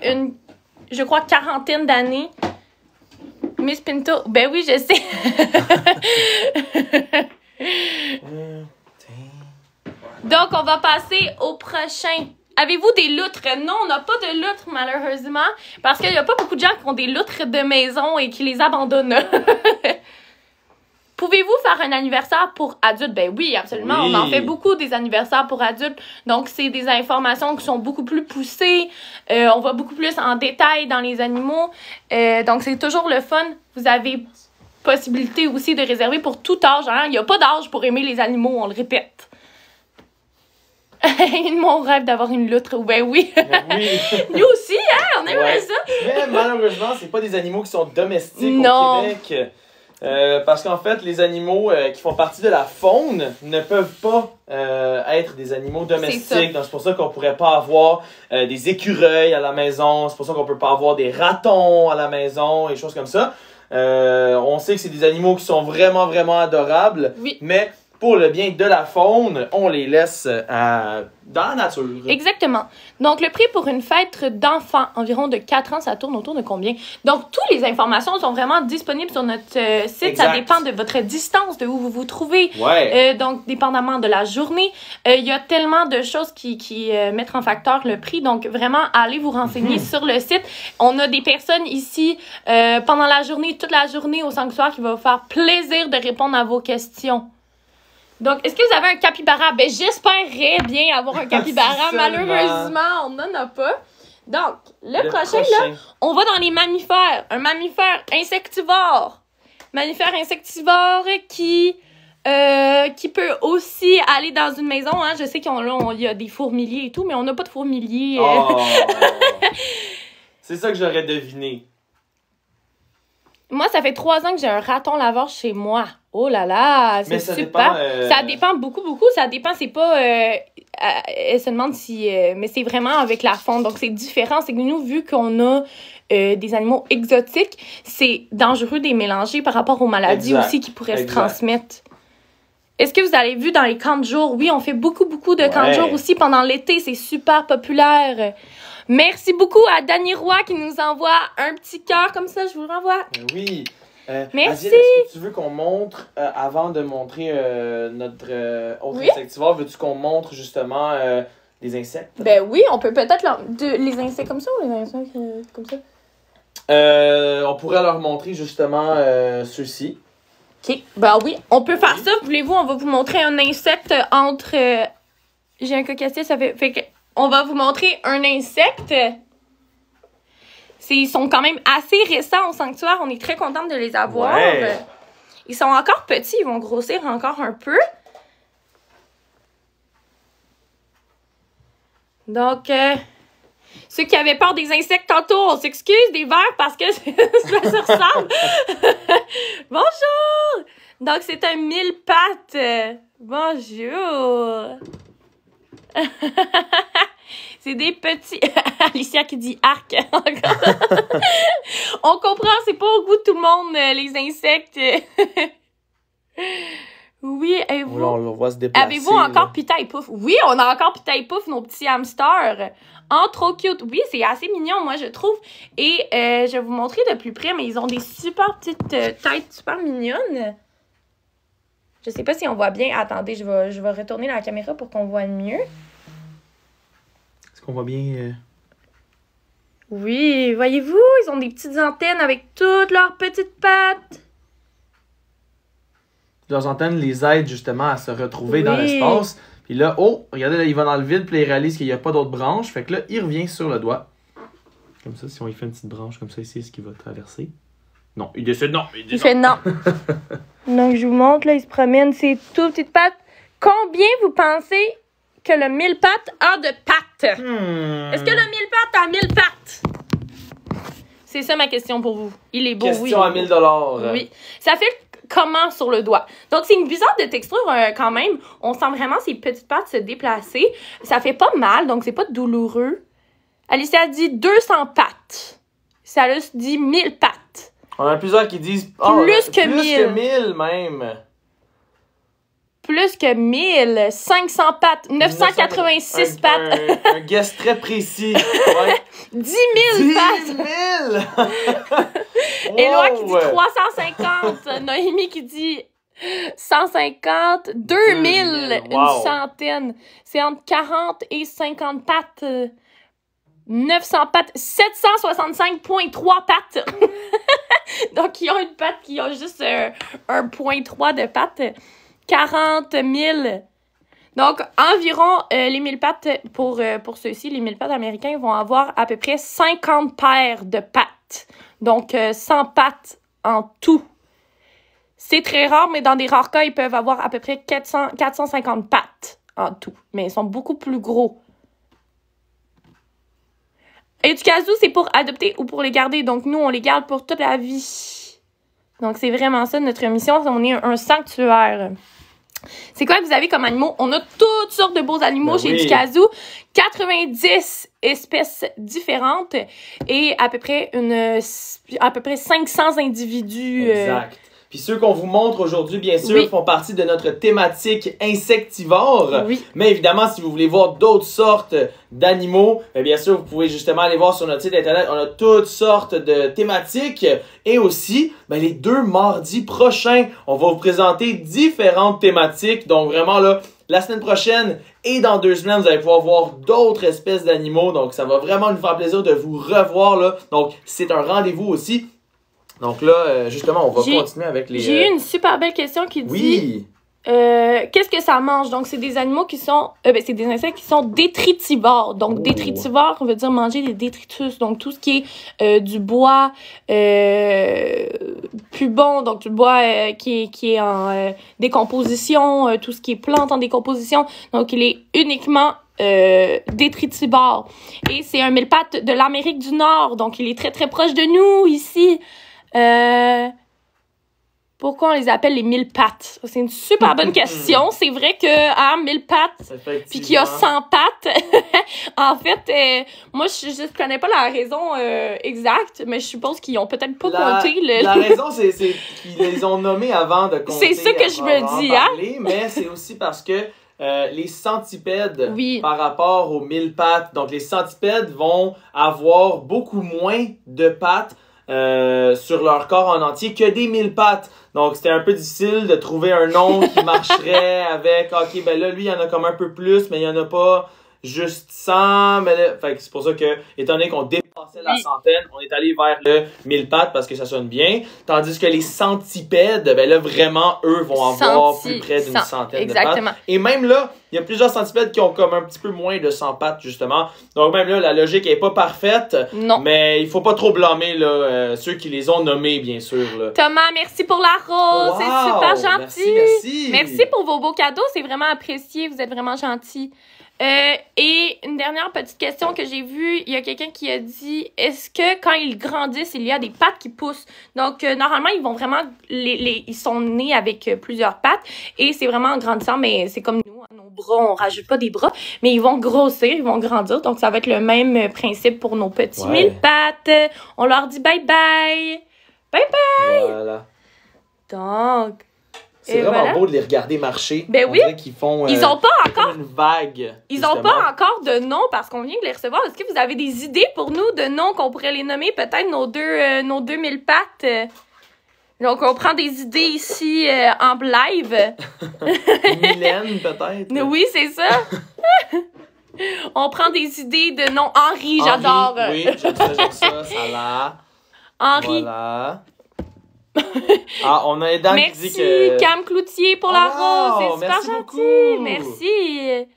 je crois, quarantaine d'années. Miss Pinto, ben oui, je sais. Donc, on va passer au prochain. Avez-vous des loutres? Non, on n'a pas de loutres, malheureusement, parce qu'il n'y a pas beaucoup de gens qui ont des loutres de maison et qui les abandonnent. Pouvez-vous faire un anniversaire pour adultes? Ben oui, absolument. Oui. On en fait beaucoup des anniversaires pour adultes. Donc, c'est des informations qui sont beaucoup plus poussées. On va beaucoup plus en détail dans les animaux. Donc, c'est toujours le fun. Vous avez possibilité aussi de réserver pour tout âge. Hein? Il n'y a pas d'âge pour aimer les animaux, on le répète. Mon rêve d'avoir une loutre. Ben oui. Oui. Nous aussi, hein? On aimerait Ouais. ça. Mais malheureusement, c'est pas des animaux qui sont domestiques Non. au Québec. Parce qu'en fait, les animaux qui font partie de la faune ne peuvent pas être des animaux domestiques. Donc, c'est pour ça qu'on pourrait pas avoir des écureuils à la maison. C'est pour ça qu'on peut pas avoir des ratons à la maison et choses comme ça. On sait que c'est des animaux qui sont vraiment adorables. Oui. Mais pour le bien de la faune, on les laisse dans la nature. Exactement. Donc, le prix pour une fête d'enfants, environ de 4 ans, ça tourne autour de combien? Donc, toutes les informations sont vraiment disponibles sur notre site. Exact. Ça dépend de votre distance, de où vous vous trouvez. Ouais. Donc, dépendamment de la journée. Il y a tellement de choses qui mettent en facteur le prix. Donc, vraiment, allez vous renseigner sur le site. On a des personnes ici pendant la journée, toute la journée au sanctuaire qui va vous faire plaisir de répondre à vos questions. Donc, est-ce que vous avez un capybara? Ben, j'espérerais bien avoir un capybara. Si seulement. Malheureusement, on n'en a pas. Donc, le prochain, là, on va dans les mammifères. Un mammifère insectivore. Mammifère insectivore qui peut aussi aller dans une maison. Hein. Je sais qu'il y a des fourmiliers et tout, mais on n'a pas de fourmiliers. Oh. C'est ça que j'aurais deviné. Moi, ça fait 3 ans que j'ai un raton laveur chez moi. Oh là là, c'est Mais ça super. dépend, Ça dépend beaucoup. Ça dépend, c'est pas... elle se demande si... mais c'est vraiment avec la faune. Donc, c'est différent. C'est que nous, vu qu'on a des animaux exotiques, c'est dangereux de les mélanger par rapport aux maladies Exact. aussi qui pourraient Exact. se transmettre. Est-ce que vous avez vu dans les camps de jour? Oui, on fait beaucoup de camps de jour aussi pendant l'été. C'est super populaire. Merci beaucoup à Dany Roy qui nous envoie un petit cœur comme ça. Je vous le renvoie. Oui. Merci. Adil, est-ce que tu veux qu'on montre, avant de montrer notre autre Oui. insectivore, veux-tu qu'on montre justement des insectes? Ben oui, on peut peut-être les insectes comme ça ou les insectes comme ça? On pourrait leur montrer justement ceux-ci. OK. Ben oui, on peut faire ça. Voulez-vous, on va vous montrer un insecte entre... J'ai un cocassier, ça fait que... On va vous montrer un insecte. Ils sont quand même assez récents au sanctuaire. On est très contente de les avoir. Ouais. Ils sont encore petits. Ils vont grossir encore un peu. Donc, ceux qui avaient peur des insectes tantôt, on s'excuse des vers parce que ça se ressemble. Bonjour! Donc, c'est un mille-pattes. Bonjour. C'est des petits... Alicia qui dit arc. On comprend, c'est pas au goût de tout le monde, les insectes. Oui, et vous... On le voit se déplacer. Avez-vous encore Pita et Pouf? Oui, on a encore Pita et Pouf, nos petits hamsters. Trop cute. Oui, c'est assez mignon, moi, je trouve. Et je vais vous montrer de plus près, mais ils ont des super petites têtes super mignonnes. Je sais pas si on voit bien. Attendez, je vais retourner la caméra pour qu'on voit mieux. Est-ce qu'on voit bien... Oui, voyez-vous, ils ont des petites antennes avec toutes leurs petites pattes. Leurs antennes les aident justement à se retrouver dans l'espace. Puis là, oh, regardez, là, il va dans le vide, puis là, il réalise qu'il n'y a pas d'autres branches. Fait que là, il revient sur le doigt. Comme ça, si on lui fait une petite branche comme ça ici, est-ce qu'il va traverser? Non, il décide non. Il fait non. Donc, je vous montre, là, il se promène ses toutes petites pattes. Combien vous pensez que le mille-pattes a de pattes? Est-ce que le mille-pattes a 1000 pattes? C'est ça ma question pour vous. Il est beau, question à 1000 $. Oui. Ça fait comment sur le doigt? Donc, c'est une bizarre de texture quand même. On sent vraiment ses petites pattes se déplacer. Ça fait pas mal, donc c'est pas douloureux. Alicia dit 200 pattes. Salus dit 1000 pattes. On a plusieurs qui disent... Plus que 1000. Plus que 1000 même. Plus que 1000. 500 pattes. 986 pattes. Un guess très précis. Ouais. 10 000 pattes. 10 000! Éloi qui dit 350. Noémie qui dit 150. 2000. Wow. Une centaine. C'est entre 40 et 50 pattes. 900 pattes. 765,3 pattes. Donc, ils ont une patte qui a juste 1,3 de pattes. 40 000. Donc, environ les 1000 pattes, pour ceux-ci, les 1000 pattes américains vont avoir à peu près 50 paires de pattes. Donc, 100 pattes en tout. C'est très rare, mais dans des rares cas, ils peuvent avoir à peu près 450 pattes en tout. Mais ils sont beaucoup plus gros. Et du casou, c'est pour adopter ou pour les garder. Donc, nous, on les garde pour toute la vie. Donc, c'est vraiment ça notre mission. On est un sanctuaire. C'est quoi que vous avez comme animaux? On a toutes sortes de beaux animaux chez Ducazou. 90 espèces différentes et à peu près 500 individus. Exact. Puis ceux qu'on vous montre aujourd'hui, bien sûr, font partie de notre thématique insectivore. Oui. Mais évidemment, si vous voulez voir d'autres sortes d'animaux, bien sûr, vous pouvez justement aller voir sur notre site internet. On a toutes sortes de thématiques. Et aussi, les 2 mardis prochains, on va vous présenter différentes thématiques. Donc vraiment, là, la semaine prochaine et dans 2 semaines, vous allez pouvoir voir d'autres espèces d'animaux. Donc ça va vraiment nous faire plaisir de vous revoir, là. Donc c'est un rendez-vous aussi. Donc là, justement, on va continuer avec les... J'ai eu une super belle question qui dit... Oui! Qu'est-ce que ça mange? Donc, c'est des animaux qui sont... c'est des insectes qui sont détritivores. Donc, détritivore, on veut dire manger des détritus. Donc, tout ce qui est du bois plus bon. Donc, du bois qui est en décomposition. Tout ce qui est plante en décomposition. Donc, il est uniquement... détritivore. Et c'est un mille-pattes de l'Amérique du Nord. Donc, il est très, très proche de nous, ici. Pourquoi on les appelle les 1000 pattes? C'est une super bonne question. C'est vrai que 1000 pattes, puis qu'il y a 100 pattes. En fait, moi, je connais pas la raison exacte, mais je suppose qu'ils ont peut-être pas compté. La raison, c'est qu'ils les ont nommés avant de compter. C'est ça que je me dis, parler, mais c'est aussi parce que les centipèdes, par rapport aux 1000 pattes, donc les centipèdes vont avoir beaucoup moins de pattes sur leur corps en entier que des 1000 pattes. Donc, c'était un peu difficile de trouver un nom qui marcherait avec, OK, ben là, lui, il y en a comme un peu plus, mais il n'y en a pas juste 100. Mais là, fait que c'est pour ça que, étant donné qu'on dépassait la centaine, on est allé vers le 1000 pattes parce que ça sonne bien. Tandis que les centipèdes, ben là, vraiment, eux, vont avoir plus près d'une centaine de pattes. Et même là, il y a plusieurs centipèdes qui ont comme un petit peu moins de 100 pattes, justement. Donc, même là, la logique n'est pas parfaite. Non. Mais il faut pas trop blâmer là, ceux qui les ont nommés, bien sûr. Là. Thomas, merci pour la rose. Wow, c'est super gentil. Merci. Merci pour vos beaux cadeaux. C'est vraiment apprécié. Vous êtes vraiment gentils. Et une dernière petite question que j'ai vue, il y a quelqu'un qui a dit, est-ce que quand ils grandissent, il y a des pattes qui poussent? Donc, normalement, ils vont vraiment, ils sont nés avec plusieurs pattes et c'est vraiment en grandissant, mais c'est comme nous, hein, nos bras, on rajoute pas des bras, mais ils vont grossir, ils vont grandir. Donc, ça va être le même principe pour nos petits 1000 pattes. On leur dit bye bye. Bye bye. Voilà. Donc... C'est vraiment beau de les regarder marcher. Ben oui. Qu'ils font, ils ont pas encore une vague. Ils ont pas encore de nom parce qu'on vient de les recevoir. Est-ce que vous avez des idées pour nous de noms qu'on pourrait les nommer? Peut-être nos 2000 pattes. Donc, on prend des idées ici en live. Mylène, peut-être. Oui, c'est ça. On prend des idées de noms. Henri, j'adore. Oui, j'aime ça. Salah. Henri. Voilà. Ah, on a Edan qui dit que... Merci, Cam Cloutier pour la rose. C'est super gentil. Beaucoup. Merci.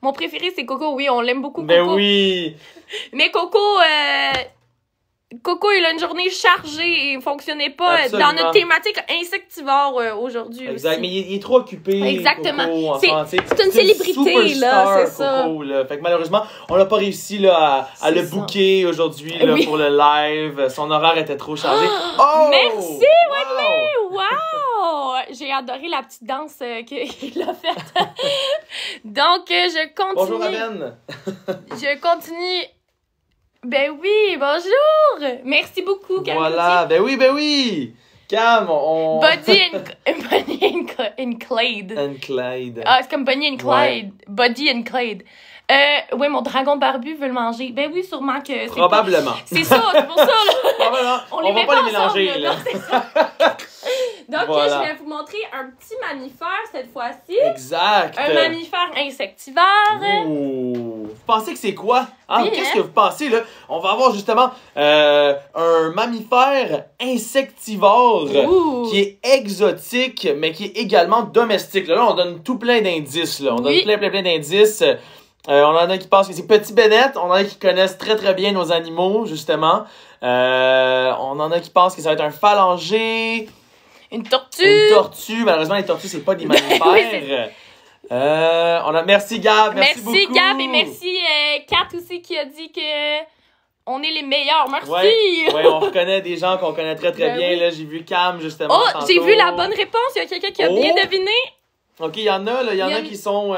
Mon préféré, c'est Coco. Oui, on l'aime beaucoup, Coco. Ben oui. Mais Coco, il a une journée chargée et il ne fonctionnait pas. Absolument. Dans notre thématique insectivore aujourd'hui. Exact, aussi. mais il est trop occupé. Exactement. Coco, c'est une célébrité, là, c'est ça. Coco, là. Fait que malheureusement, on n'a pas réussi là, à le booker aujourd'hui là, pour le live. Son horaire était trop chargé. Oh! Merci, Wadley! Wow! J'ai adoré la petite danse qu'il a faite. Donc, je continue. Bonjour, Aben. Je continue. Ben oui, bonjour! Merci beaucoup, Cam. Voilà, ben oui! Cam, on... Buddy and Clyde. And Clyde. Ah, c'est comme Bonnie and Clyde. Ouais. Buddy and Clyde. Oui, mon dragon barbu veut le manger. Ben oui, sûrement que... Probablement. C'est ça, c'est pour ça, là. Probablement. On va pas les mélanger, ensemble, là. Non, c'est ça. Donc, voilà. je vais vous montrer un petit mammifère cette fois-ci. Exact. Un mammifère insectivore. Ouh. Vous pensez que c'est quoi? Ah, Oui, qu'est-ce que vous pensez, là? On va avoir justement un mammifère insectivore qui est exotique, mais qui est également domestique. Là, on donne tout plein d'indices, là. On donne plein d'indices. On en a qui pensent que c'est Petit Bennett. On en a qui connaissent très très bien nos animaux, justement. On en a qui pensent que ça va être un phalangé. Une tortue. Une tortue. Malheureusement, les tortues, c'est pas des mammifères. Oui, on a... Merci Gab, merci beaucoup. Merci Gab et merci Kat aussi qui a dit que on est les meilleurs. Merci. Ouais, on reconnaît des gens qu'on connaît très très bien. Oui. Là, j'ai vu Cam justement. Oh, j'ai vu la bonne réponse. Il y a quelqu'un qui a bien deviné. Ok, il y en a, là. Il y en a qui sont...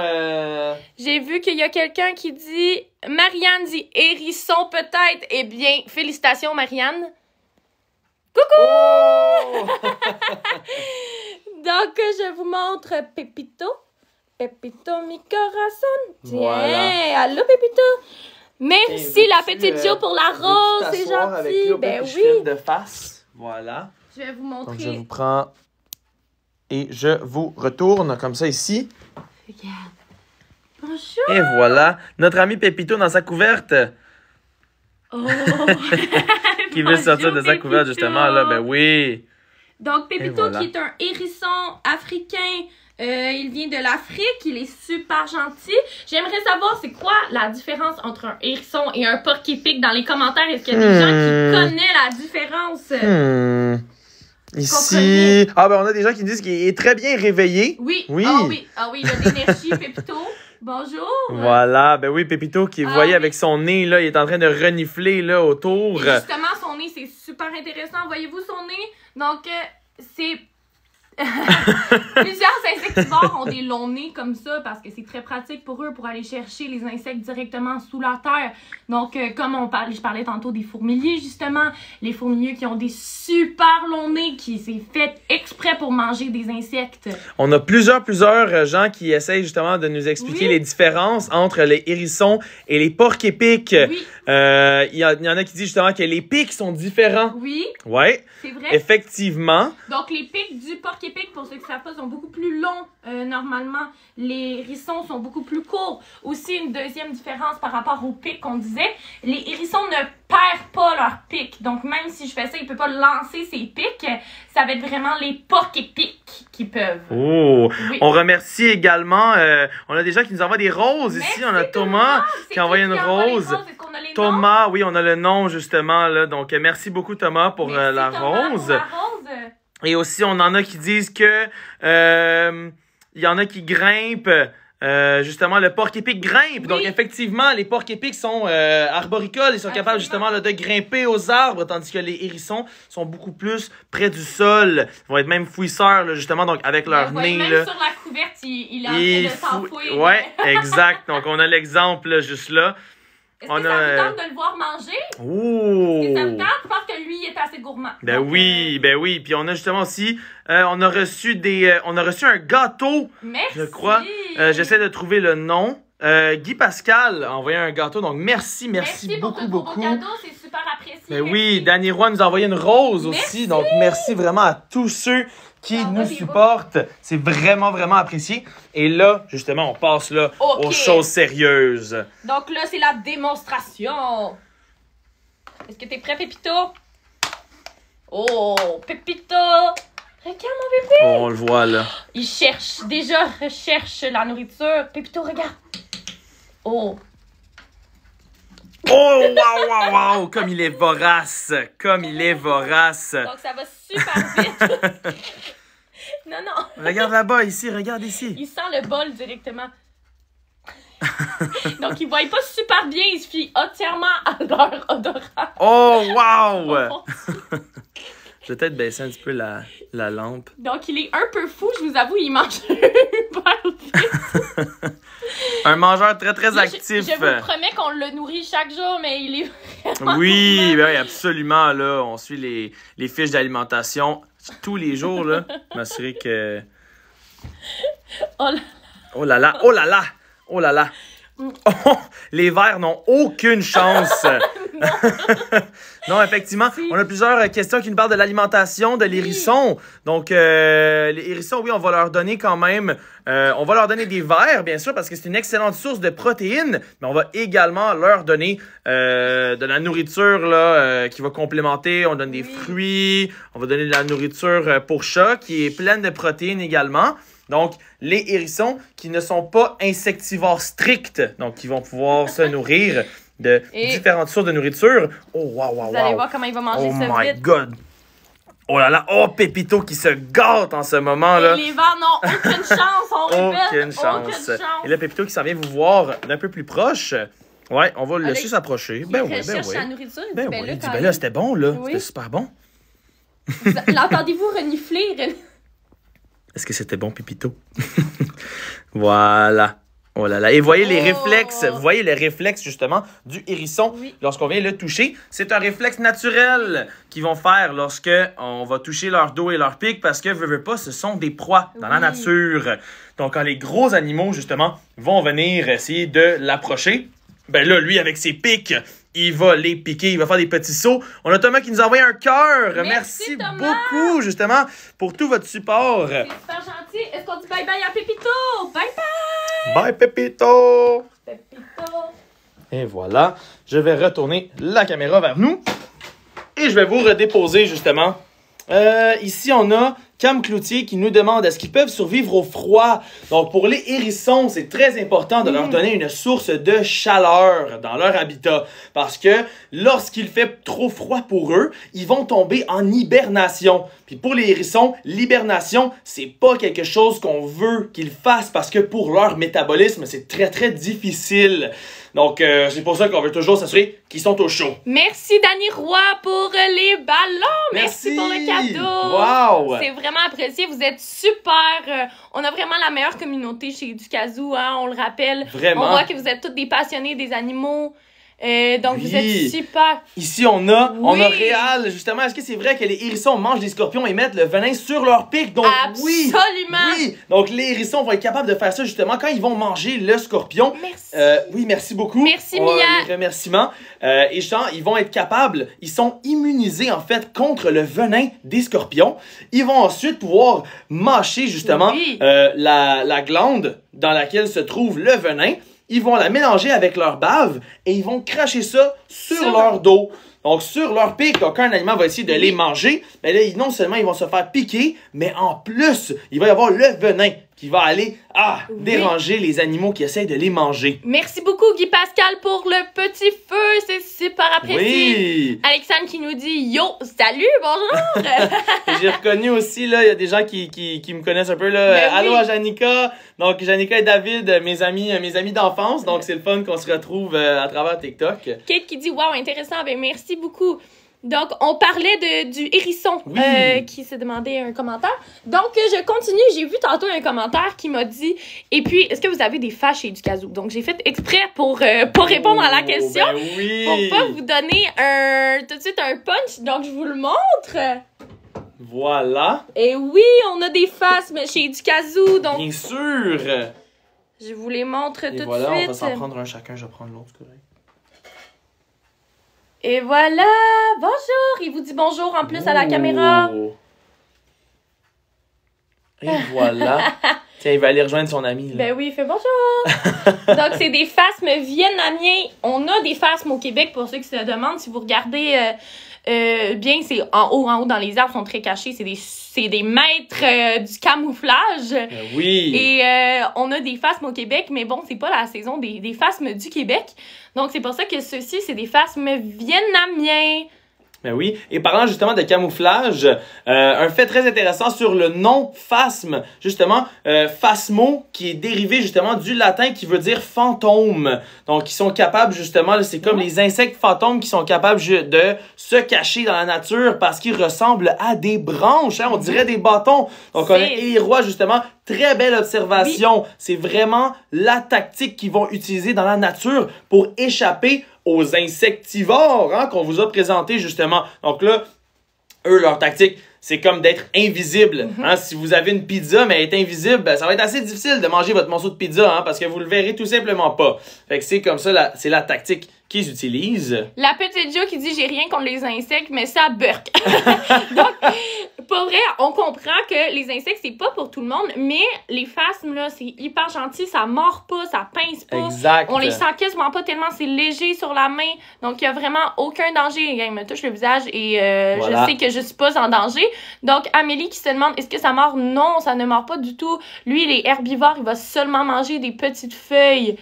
J'ai vu qu'il y a quelqu'un qui dit... Marianne dit hérisson peut-être. Eh bien, félicitations Marianne. Coucou! Oh! Donc, je vous montre Pepito. Pepito, mi corazon. Tiens, voilà. allô Pepito. Merci la petite Jo pour la rose, c'est gentil. Ben oui. De face. Voilà. Je vais vous montrer. Donc, je vous prends et je vous retourne comme ça ici. Regarde. Bonjour. Et voilà, notre ami Pépito dans sa couverte. Oh. Qui veut sortir de sa couverte, justement, là. Ben oui. Donc, Pépito, voilà. qui est un hérisson africain, il vient de l'Afrique, il est super gentil. J'aimerais savoir, c'est quoi la différence entre un hérisson et un porc-épic dans les commentaires? Est-ce qu'il y a des gens qui connaissent la différence? Ici, on a des gens qui disent qu'il est très bien réveillé. Oui. Oui. Ah oui, il a de l'énergie, Pépito. Bonjour. Voilà, ben oui, Pépito qui, vous voyez, avec son nez, là, il est en train de renifler, là, autour. Et justement, son nez, c'est super intéressant. Voyez-vous son nez? Donc, c'est... Plusieurs insectivores ont des longs nez comme ça parce que c'est très pratique pour eux pour aller chercher les insectes directement sous la terre. Donc, comme je parlais tantôt des fourmiliers, justement, les fourmiliers qui ont des super longs nez qui s'est fait exprès pour manger des insectes. On a plusieurs gens qui essayent justement de nous expliquer les différences entre les hérissons et les porcs-épics. Oui. Il y en a qui disent justement que les pics sont différents. Oui. Ouais. C'est vrai. Effectivement. Donc, les pics du porc-épic, pour ceux qui ne savent pas, sont beaucoup plus longs normalement. Les hérissons sont beaucoup plus courts. Aussi, une deuxième différence par rapport aux pics qu'on disait, les hérissons ne perdent pas leurs pics. Donc, même si je fais ça, il ne peut pas lancer ses pics. Ça va être vraiment les porc-épics qui peuvent. Oh! Oui. On remercie également, on a des gens qui nous envoient des roses ici. On a Thomas qui a envoyé une rose. Thomas, oui, on a le nom justement là. Donc, merci beaucoup Thomas pour la rose. Et aussi, on en a qui disent que il y en a qui grimpent justement, le porc-épic grimpe. Oui. Donc, effectivement, les porcs-épics sont arboricoles. Ils sont capables, justement, là, de grimper aux arbres, tandis que les hérissons sont beaucoup plus près du sol. Ils vont être même fouisseurs, là, justement, donc avec leur nez. Même là. sur la couverte, il est en train de s'enfouir. Ouais, exact. Donc, on a l'exemple là, juste là. Est-ce que ça vous tente de le voir manger? Ouh! Est-ce que ça vous tente? Je pense que lui, il est assez gourmand. Ben donc, oui, ben oui. Puis on a justement aussi, on a reçu un gâteau, merci. je crois. J'essaie de trouver le nom. Guy Pascal a envoyé un gâteau, donc merci beaucoup. Pour vos cadeaux, c'est super apprécié. Ben oui, Danny Roy nous a envoyé une rose Merci. aussi, donc merci vraiment à tous ceux qui nous supportent. C'est vraiment apprécié. Et là, justement, on passe là aux choses sérieuses. Donc là, c'est la démonstration. Est-ce que t'es prêt, Pépito? Oh, Pépito! Regarde mon bébé! Oh, on le voit là. Il recherche la nourriture. Pépito, regarde! Oh! Oh, wow! Comme il est vorace! Donc ça va super vite. Non. Regarde là-bas, ici, regarde ici. Il sent le bol directement. Donc, il ne voit pas super bien. Il se fie entièrement à leur odorat. Oh, wow! Je vais peut-être baisser un petit peu la lampe. Donc, il est un peu fou, je vous avoue, il mange super vite. Un mangeur très actif. Je vous promets qu'on le nourrit chaque jour, mais il est vraiment... Oui, ben oui, absolument. Là, on suit les fiches d'alimentation tous les jours. Là, m'assurer que... Oh là là! Oh, les vers n'ont aucune chance. Non, effectivement, on a plusieurs questions qui nous parlent de l'alimentation de l'hérisson. Donc, les hérissons, oui, on va leur donner quand même... on va leur donner des vers, bien sûr, parce que c'est une excellente source de protéines, mais on va également leur donner de la nourriture là, qui va complémenter. On donne des fruits, on va donner de la nourriture pour chat qui est pleine de protéines également. Donc, les hérissons qui ne sont pas insectivores stricts, donc qui vont pouvoir se nourrir de différentes sources de nourriture. Oh, wow! Vous allez voir comment il va manger ça vite. Oh my God! Oh là là! Oh, Pépito qui se gâte en ce moment-là. Les vers n'ont aucune chance, on répète. Aucune chance. Et là, Pépito qui s'en vient vous voir d'un peu plus proche. Ouais, on va le laisser s'approcher. Ben oui. La nourriture, il dit, ben là, c'était bon, là. Oui. C'était super bon. L'entendez-vous renifler? Est-ce que c'était bon, Pépito? Voilà. Oh là là. Et voyez les réflexes. Vous voyez les réflexes, justement, du hérisson lorsqu'on vient le toucher. C'est un réflexe naturel qu'ils vont faire lorsque on va toucher leur dos et leur pic parce que, veux pas, ce sont des proies dans la nature. Donc, quand les gros animaux, justement, vont venir essayer de l'approcher, ben là, lui, avec ses pics, il va les piquer, il va faire des petits sauts. On a Thomas qui nous a envoyé un cœur. Merci beaucoup, justement, pour tout votre support. C'est super gentil. Est-ce qu'on dit bye-bye à Pépito? Bye-bye! Bye, Pépito! Pépito! Et voilà, je vais retourner la caméra vers nous. Et je vais vous redéposer, justement. Ici, on a Cam Cloutier qui nous demande est-ce qu'ils peuvent survivre au froid. Donc, pour les hérissons, c'est très important de leur donner une source de chaleur dans leur habitat. Parce que lorsqu'il fait trop froid pour eux, ils vont tomber en hibernation. Puis pour les hérissons, l'hibernation, c'est pas quelque chose qu'on veut qu'ils fassent parce que pour leur métabolisme, c'est très difficile. Donc, c'est pour ça qu'on veut toujours s'assurer qu'ils sont au chaud. Merci, Danny Roy, pour les ballons. Merci pour le cadeau. Wow. C'est vraiment apprécié. Vous êtes super. On a vraiment la meilleure communauté chez Ducazou, hein, on le rappelle. Vraiment. On voit que vous êtes tous des passionnés des animaux. Donc, vous êtes super. Ici, on a Réal. Justement, est-ce que c'est vrai que les hérissons mangent des scorpions et mettent le venin sur leur pic? Donc, absolument. Oui. Donc, les hérissons vont être capables de faire ça, justement, quand ils vont manger le scorpion. Merci. Oui, merci beaucoup. Merci, Mia. Les remerciements. Et justement, ils vont être capables, ils sont immunisés, en fait, contre le venin des scorpions. Ils vont ensuite pouvoir mâcher, justement, la glande dans laquelle se trouve le venin. Ils vont la mélanger avec leur bave et ils vont cracher ça sur leur dos. Donc, sur leur pic, aucun aliment va essayer de les manger. Mais là, non seulement ils vont se faire piquer, mais en plus, il va y avoir le venin qui va aller déranger les animaux qui essayent de les manger. Merci beaucoup, Guy Pascal, pour le petit feu. C'est super apprécié. Oui! Alexandre qui nous dit « Yo, salut, bonjour! » J'ai reconnu aussi, là, il y a des gens qui me connaissent un peu, là. Allô à Janica. Donc, Janica et David, mes amis d'enfance. Donc, c'est le fun qu'on se retrouve à travers TikTok. Kate qui dit « Wow, intéressant. » Ben, merci beaucoup. Donc, on parlait du hérisson qui s'est demandé un commentaire. Donc, je continue. J'ai vu tantôt un commentaire qui m'a dit « Et puis, est-ce que vous avez des fâches chez Ducazou? » Donc, j'ai fait exprès pour répondre à la question. Ben oui. Pour pas vous donner tout de suite un punch. Donc, je vous le montre. Voilà. Et oui, on a des phasmes chez Ducazou. Donc, bien sûr. Je vous les montre tout de voilà, suite. On va s'en prendre un chacun. Je vais prendre l'autre, c'est correct. Et voilà, bonjour! Il vous dit bonjour en plus à la caméra. Et voilà. Tiens, il va aller rejoindre son ami. Là. Ben oui, il fait bonjour! Donc, c'est des phasmes vietnamiens. On a des phasmes au Québec, pour ceux qui se demandent. Si vous regardez bien, c'est en haut dans les arbres, sont très cachés. C'est des maîtres du camouflage. Oui! Et on a des phasmes au Québec, mais bon, c'est pas la saison des phasmes du Québec. Donc, c'est pour ça que ceux-ci, c'est des phasmes vietnamiens. Ben oui. Et parlant justement de camouflage, un fait très intéressant sur le nom phasme, justement, phasmo, qui est dérivé justement du latin qui veut dire fantôme. Donc, ils sont capables justement, c'est comme les insectes fantômes qui sont capables de se cacher dans la nature parce qu'ils ressemblent à des branches, hein, on dirait des bâtons. Donc, on a Hérois justement. Très belle observation. Oui. C'est vraiment la tactique qu'ils vont utiliser dans la nature pour échapper aux insectivores qu'on vous a présenté justement. Donc là, eux, leur tactique, c'est comme d'être invisible. Si vous avez une pizza, mais elle est invisible, ça va être assez difficile de manger votre morceau de pizza parce que vous le verrez tout simplement pas. Fait que c'est comme ça, c'est la tactique qu'ils utilisent. La petite Jo qui dit « J'ai rien contre les insectes, mais ça burk. » Donc, pour vrai, on comprend que les insectes, c'est pas pour tout le monde, mais les phasmes, là, c'est hyper gentil, ça mord pas, ça pince pas. Exact. On les sent quasiment pas tellement c'est léger sur la main, donc il y a vraiment aucun danger. Il me touche le visage et voilà. Je sais que je suis pas en danger. Donc, Amélie qui se demande, est-ce que ça mord? Non, ça ne mord pas du tout. Lui, il est herbivore, il va seulement manger des petites feuilles.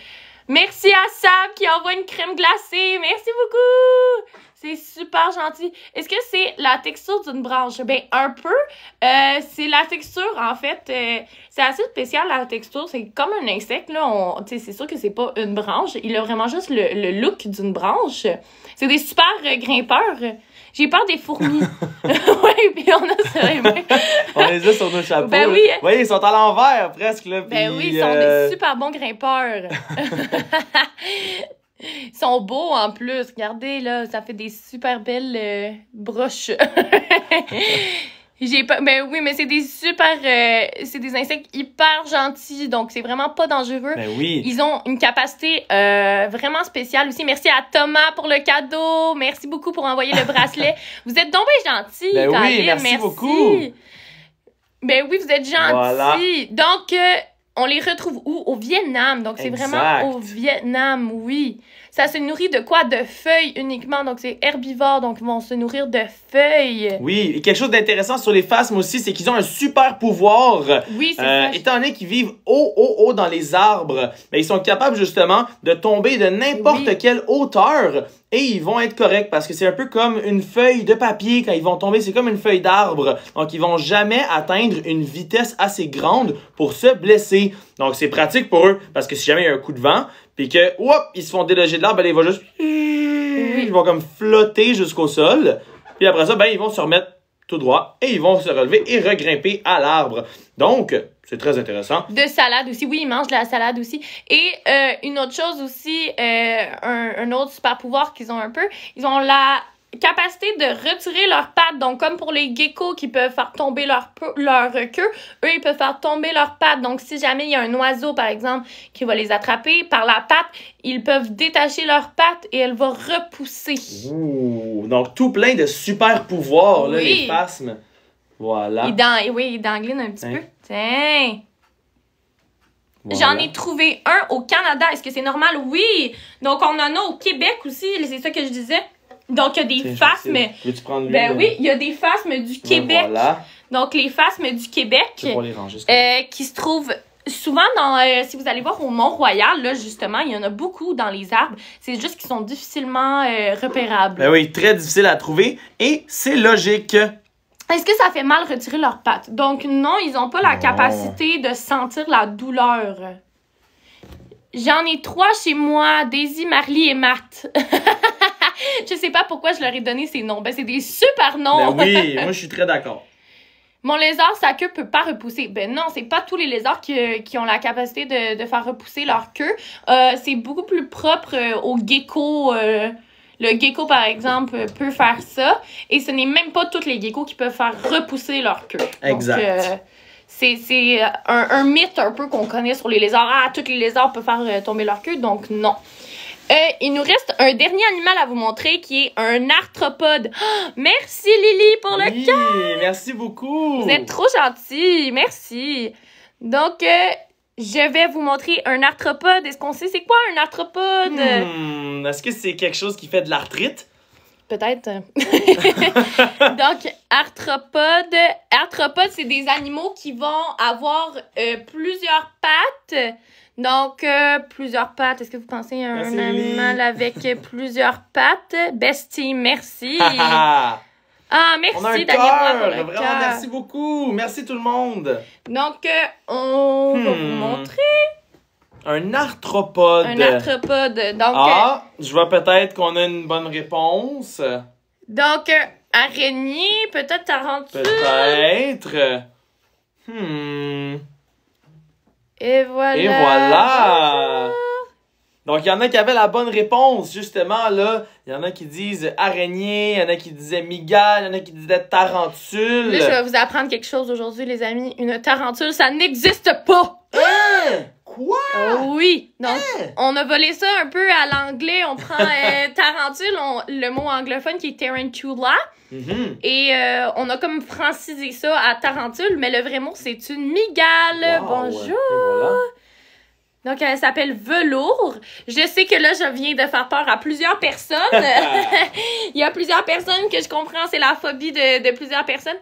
Merci à Sam qui envoie une crème glacée. Merci beaucoup. C'est super gentil. Est-ce que c'est la texture d'une branche? Ben, un peu. C'est la texture, en fait. C'est assez spécial, la texture. C'est comme un insecte, là. C'est sûr que c'est pas une branche. Il a vraiment juste le look d'une branche. C'est des super grimpeurs. J'ai peur des fourmis. Oui, puis on a sur les mains. On les a sur nos chapeaux. Ben oui. Oui, ils sont à l'envers presque. Là, ben oui, ils sont des super bons grimpeurs. Ils sont beaux en plus. Regardez, là, ça fait des super belles broches. Ben oui, mais c'est des c'est des insectes hyper gentils, donc c'est vraiment pas dangereux. Ben oui. Ils ont une capacité vraiment spéciale aussi. Merci à Thomas pour le cadeau. Merci beaucoup pour envoyer le bracelet. Vous êtes donc bien gentils. Ben oui, merci beaucoup. Ben oui, vous êtes gentils. Voilà. Donc, on les retrouve où? Au Vietnam. Donc, c'est vraiment au Vietnam, oui. Ça se nourrit de quoi? De feuilles uniquement. Donc, c'est herbivore. Donc, ils vont se nourrir de feuilles. Oui. Et quelque chose d'intéressant sur les phasmes aussi, c'est qu'ils ont un super pouvoir. Oui, c'est ça. Étant donné qu'ils vivent haut dans les arbres, ben, ils sont capables justement de tomber de n'importe quelle hauteur. Et ils vont être corrects parce que c'est un peu comme une feuille de papier quand ils vont tomber. C'est comme une feuille d'arbre. Donc, ils vont jamais atteindre une vitesse assez grande pour se blesser. Donc, c'est pratique pour eux parce que si jamais il y a un coup de vent, puis que, ils se font déloger de l'arbre, ben, ils vont juste... Ils vont comme flotter jusqu'au sol. Puis après ça, ben, ils vont se remettre tout droit et ils vont se relever et regrimper à l'arbre. Donc, c'est très intéressant. De salade aussi. Oui, ils mangent de la salade aussi. Et une autre chose aussi, un autre super pouvoir qu'ils ont un peu, ils ont la capacité de retirer leurs pattes. Donc, comme pour les geckos qui peuvent faire tomber leur queue, eux, ils peuvent faire tomber leurs pattes. Donc, si jamais il y a un oiseau, par exemple, qui va les attraper par la patte, ils peuvent détacher leurs pattes et elle va repousser. Ouh, donc tout plein de super pouvoirs, là, les phasmes. Voilà. Il dangline un petit peu. Tiens! Voilà. J'en ai trouvé un au Canada. Est-ce que c'est normal? Oui! Donc, on en a au Québec aussi. C'est ça que je disais. Donc, il y a des phasmes. Veux-tu prendre lui, ben oui, il y a des phasmes du Québec. Voilà. Donc, les phasmes du Québec pour les ranger, qui se trouvent souvent, si vous allez voir au Mont-Royal, là, justement, il y en a beaucoup dans les arbres. C'est juste qu'ils sont difficilement repérables. Ben oui, très difficile à trouver et c'est logique. Est-ce que ça fait mal retirer leurs pattes? Donc non, ils n'ont pas la capacité de sentir la douleur. J'en ai 3 chez moi, Daisy, Marley et Matt. Je sais pas pourquoi je leur ai donné ces noms. Ben, c'est des super noms. Ben oui, moi je suis très d'accord. Mon lézard, sa queue peut pas repousser. Ben non, c'est pas tous les lézards qui ont la capacité de faire repousser leur queue. C'est beaucoup plus propre aux geckos. Le gecko, par exemple, peut faire ça. Et ce n'est même pas tous les geckos qui peuvent faire repousser leur queue. Exact. Donc, c'est un mythe un peu qu'on connaît sur les lézards. Ah, tous les lézards peuvent faire tomber leur queue. Donc, non. Il nous reste un dernier animal à vous montrer qui est un arthropode. Oh, merci Lily pour le cœur! Oui, merci beaucoup! Vous êtes trop gentils, merci. Donc, je vais vous montrer un arthropode. Est-ce qu'on sait c'est quoi un arthropode? Est-ce que c'est quelque chose qui fait de l'arthrite? Peut-être. Donc, arthropodes, c'est des animaux qui vont avoir plusieurs pattes. Donc, plusieurs pattes. Est-ce que vous pensez à un animal avec plusieurs pattes? Bestie, merci. Ah, merci, on a un cœur. Vraiment, merci beaucoup. Merci tout le monde. Donc, on va vous montrer. Un arthropode. Un arthropode. Donc, je vois peut-être qu'on a une bonne réponse. Donc, araignée, peut-être tarentule. Peut-être. Et voilà. Et voilà. Donc, il y en a qui avaient la bonne réponse, justement, là. Il y en a qui disent araignée, il y en a qui disaient mygale, il y en a qui disaient tarentule. Là, je vais vous apprendre quelque chose aujourd'hui, les amis. Une tarentule, ça n'existe pas! Hein? Quoi? Oui. Donc, on a volé ça un peu à l'anglais. On prend tarentule, le mot anglophone qui est tarantula. Et on a comme francisé ça à tarentule, mais le vrai mot, c'est une mygale. Wow. Bonjour! Et voilà. Donc, elle s'appelle velours. Je sais que là, je viens de faire peur à plusieurs personnes. Il y a plusieurs personnes que je comprends, c'est la phobie de plusieurs personnes.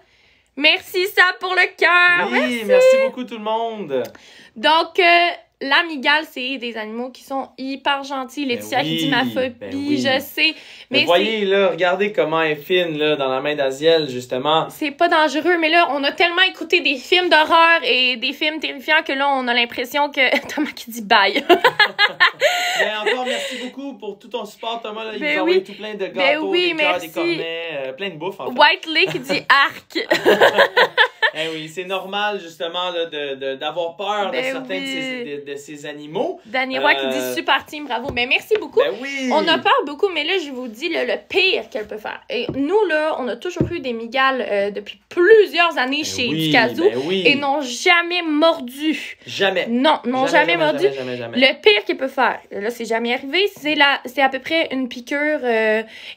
Merci, Sam, pour le cœur. Oui, merci beaucoup tout le monde. Donc, la mygale, c'est des animaux qui sont hyper gentils. Laetitia qui dit ma phobie, je sais. Mais voyez, là, regardez comment elle est fine, là, dans la main d'Aziel, justement. C'est pas dangereux, mais là, on a tellement écouté des films d'horreur et des films terrifiants que là, on a l'impression que... Thomas qui dit bye. Mais encore, merci beaucoup pour tout ton support, Thomas. Là, il nous a envoyé tout plein de gâteaux, des cœurs, des cornets, plein de bouffe, en fait. White Lake qui dit arc. Eh oui, c'est normal, justement, là, d'avoir peur de certains de ces animaux. Danny Roy qui dit super team, bravo. Mais merci beaucoup. Ben oui. On a peur beaucoup, mais là, je vous dis le pire qu'elle peut faire. Et nous, là, on a toujours eu des mygales depuis plusieurs années chez Dicazou et n'ont jamais mordu. Jamais. Non, n'ont jamais mordu. Jamais. Le pire qu'elle peut faire, là, c'est jamais arrivé, c'est à peu près une piqûre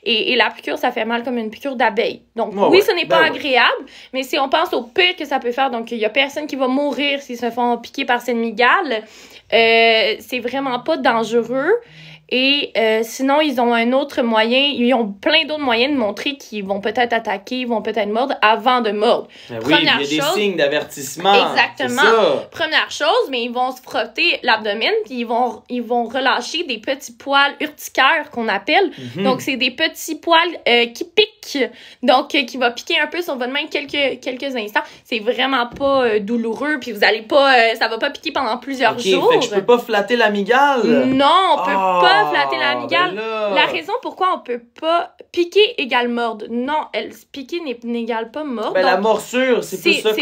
et la piqûre, ça fait mal comme une piqûre d'abeille. Donc, oui, ce n'est pas agréable, mais si on pense au pire que ça peut faire, donc il y a personne qui va mourir s'ils se font piquer par cette mygale. C'est vraiment pas dangereux. Et sinon, ils ont un autre moyen, ils ont plein d'autres moyens de montrer qu'ils vont peut-être attaquer, ils vont peut-être mordre avant de mordre. Oui, il y a des signes d'avertissement. Exactement. Première chose, mais ils vont se frotter l'abdomen, puis ils vont relâcher des petits poils urticaires qu'on appelle. Donc, c'est des petits poils qui piquent. Donc, qui va piquer un peu sur votre main quelques instants. C'est vraiment pas douloureux, puis vous allez pas, ça va pas piquer pendant plusieurs jours. Fait que je peux pas flatter la mygale? Non, on peut pas flatter la mygale. La raison pourquoi on peut pas piquer égale mordre. Non, piquer n'égale pas mordre. Ben, la morsure, c'est plus ça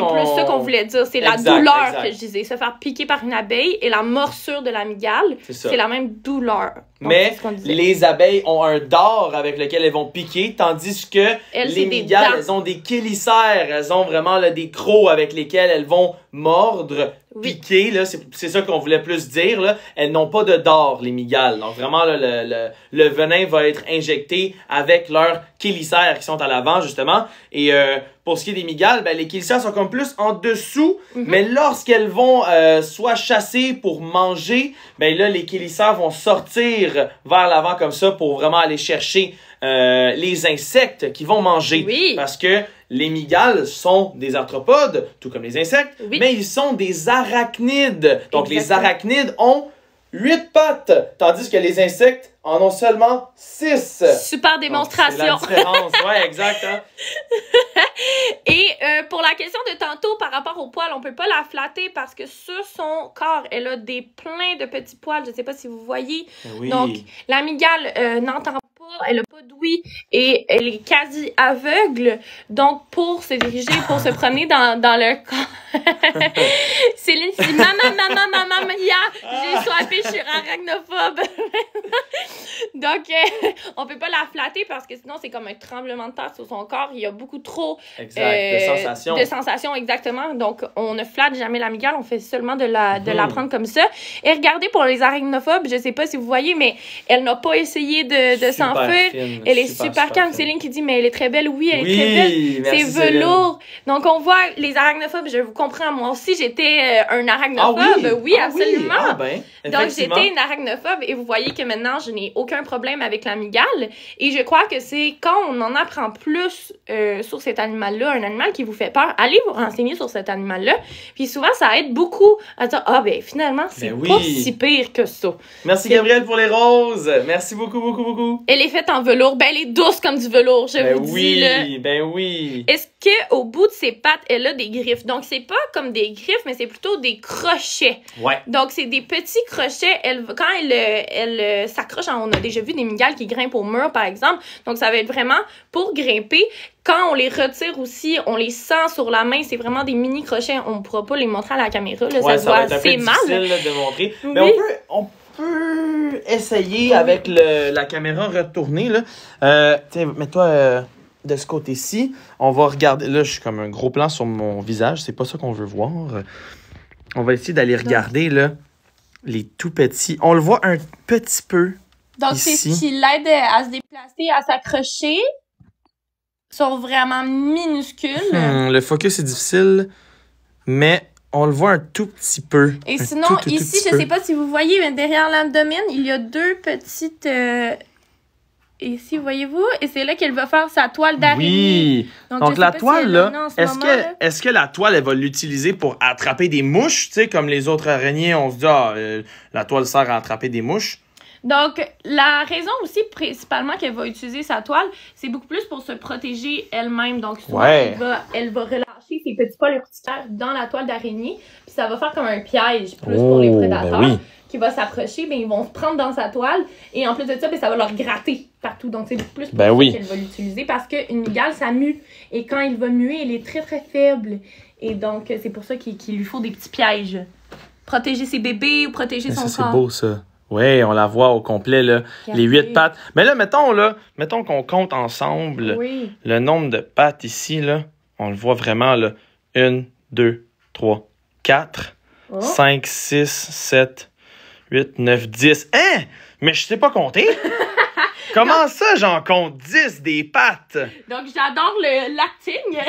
qu'on voulait dire. C'est la douleur que je disais. Se faire piquer par une abeille et la morsure de la mygale, c'est la même douleur. Donc, mais les abeilles ont un dard avec lequel elles vont piquer, tandis que les mygales, elles ont des chélicères. Elles ont vraiment là, des crocs avec lesquels elles vont mordre, piquer. Là, c'est ça qu'on voulait plus dire. Là. Elles n'ont pas de dard, les mygales. Donc vraiment, là, le venin va être injecté avec leurs chélicères qui sont à l'avant, justement. Et pour ce qui est des mygales, ben, les chélicères sont comme plus en dessous. Mais lorsqu'elles vont soit chasser pour manger, ben là, les chélicères vont sortir vers l'avant comme ça pour vraiment aller chercher les insectes qui vont manger. Oui. Parce que les mygales sont des arthropodes, tout comme les insectes, Oui. mais ils sont des arachnides. Donc, les Exactement. arachnides ont 8 pattes, tandis que les insectes en ont seulement 6. Super démonstration. Donc, c'est la différence, ouais, exact. Hein? Et pour la question de tantôt par rapport aux poils, on peut pas la flatter parce que sur son corps, elle a plein de petits poils. Je sais pas si vous voyez. Oui. Donc, la mygale n'entend pas, elle a pas d'ouïe et elle est quasi aveugle. Donc, pour se diriger, pour se promener dans le corps, Céline dit maman, j'ai swappé, je suis arachnophobe. Donc, on peut pas la flatter parce que sinon, c'est comme un tremblement de terre sur son corps. Il y a beaucoup trop Exact, de sensations. De sensations, exactement. Donc, on ne flatte jamais la mygale, on fait seulement de la prendre comme ça. Et regardez, pour les arachnophobes, je sais pas si vous voyez, mais elle n'a pas essayé de s'enfuir. Elle est super calme. Céline qui dit, mais elle est très belle. Oui, elle est très belle. Merci, C'est velours. Donc, on voit les arachnophobes, je vous comprends. Moi aussi, j'étais un arachnophobe. Oui, absolument. Ah ben, Donc, j'étais une arachnophobe et vous voyez que maintenant, je n'ai aucun problème avec la mygale. Et je crois que c'est quand on en apprend plus sur cet animal-là, un animal qui vous fait peur, allez vous renseigner sur cet animal-là. Puis souvent, ça aide beaucoup à dire, ah ben finalement, c'est pas si pire que ça. Merci Gabrielle pour les roses. Merci beaucoup, beaucoup, beaucoup. Elle est faite en velours. Ben, elle est douce comme du velours, je vous dis. Là. Ben oui. Est-ce qu'au bout de ses pattes, elle a des griffes? Donc, c'est pas comme des griffes, mais c'est plutôt des crochets. Ouais. Donc, c'est des petits crochets. Quand elle s'accroche, on a déjà vu des mygales qui grimpent au mur, par exemple. Donc, ça va être vraiment pour grimper. Quand on les retire aussi, on les sent sur la main. C'est vraiment des mini crochets. On ne pourra pas les montrer à la caméra. Là, ouais, ça se voit va être un peu assez mal. difficile là, de montrer. Oui. Mais on peut essayer avec la caméra retournée. Là. Tiens, mets-toi de ce côté-ci. On va regarder. Là, je suis comme un gros plan sur mon visage. C'est pas ça qu'on veut voir. On va essayer d'aller regarder là, les tout petits. On le voit un petit peu. Donc, ici. c'est ce qui l'aide à se déplacer, à s'accrocher. Ils sont vraiment minuscules. Le focus est difficile, mais on le voit un tout petit peu. Et sinon, ici, je ne sais pas si vous voyez, mais derrière l'abdomen, il y a deux petites... Ici, voyez-vous? Et c'est là qu'elle va faire sa toile d'araignée. Oui. Donc la toile, là, est-ce est-ce que la toile, elle va l'utiliser pour attraper des mouches? Tu sais, comme les autres araignées, on se dit, la toile sert à attraper des mouches. Donc, la raison aussi, principalement, qu'elle va utiliser sa toile, c'est beaucoup plus pour se protéger elle-même. Donc, souvent, elle va relâcher ses petits poils urticaires dans la toile d'araignée. Puis ça va faire comme un piège plus pour les prédateurs qui va s'approcher. Bien, ils vont se prendre dans sa toile. Et en plus de ça, bien, ça va leur gratter partout. Donc, c'est beaucoup plus pour ça qu'elle va l'utiliser. Parce qu'une mygale, ça mue. Et quand il va muer, elle est très, très faible. Et donc, c'est pour ça qu'il lui faut des petits pièges. Protéger ses bébés ou protéger son corps. C'est beau, ça. Oui, on la voit au complet, là, les 8 pattes. Mais là, mettons qu'on compte ensemble le nombre de pattes ici, là. On le voit vraiment, là. 1, 2, 3, 4, 5, 6, 7, 8, 9, 10. Hein? Mais je sais pas compter. Comment ça, j'en compte 10 des pattes? Donc, j'adore l'acting.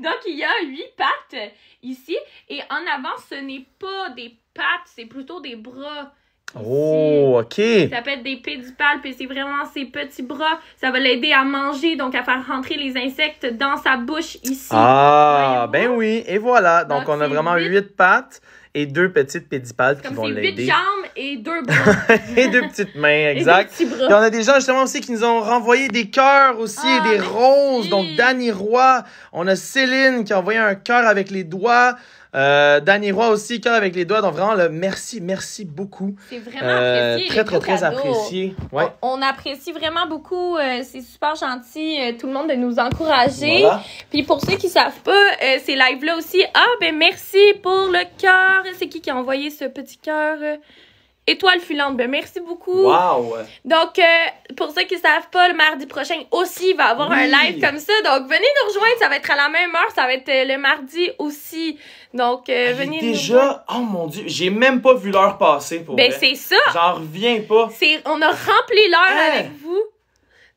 Donc, il y a 8 pattes ici. Et en avant, ce n'est pas des pattes, c'est plutôt des bras. Ici. Oh, OK. Ça peut être des pédipalpes et c'est vraiment ses petits bras. Ça va l'aider à manger, donc à faire rentrer les insectes dans sa bouche ici. Ah, ben oui. Et voilà. Donc on a vraiment 8 pattes et 2 petites pédipalpes qui vont l'aider. 8 jambes et 2 bras. Et 2 petites mains, exact. Et 2 petits bras. Puis on a des gens justement aussi qui nous ont renvoyé des cœurs aussi et des roses. Donc Dany Roy. On a Céline qui a envoyé un cœur avec les doigts. Dany Roy aussi, cœur avec les doigts. Donc vraiment, merci beaucoup. C'est vraiment apprécié. Très apprécié. Ouais. On apprécie vraiment beaucoup. C'est super gentil, tout le monde, de nous encourager. Voilà. Puis pour ceux qui savent pas, ces lives-là aussi, merci pour le cœur. C'est qui a envoyé ce petit cœur? Étoile filante, merci beaucoup. Wow! Donc, pour ceux qui ne savent pas, le mardi prochain aussi, il va y avoir un live comme ça. Donc, venez nous rejoindre, ça va être à la même heure, ça va être le mardi aussi. Donc, venez nous rejoindre. Oh mon Dieu, j'ai même pas vu l'heure passer pour vrai. C'est ça! J'en reviens pas. On a rempli l'heure avec vous.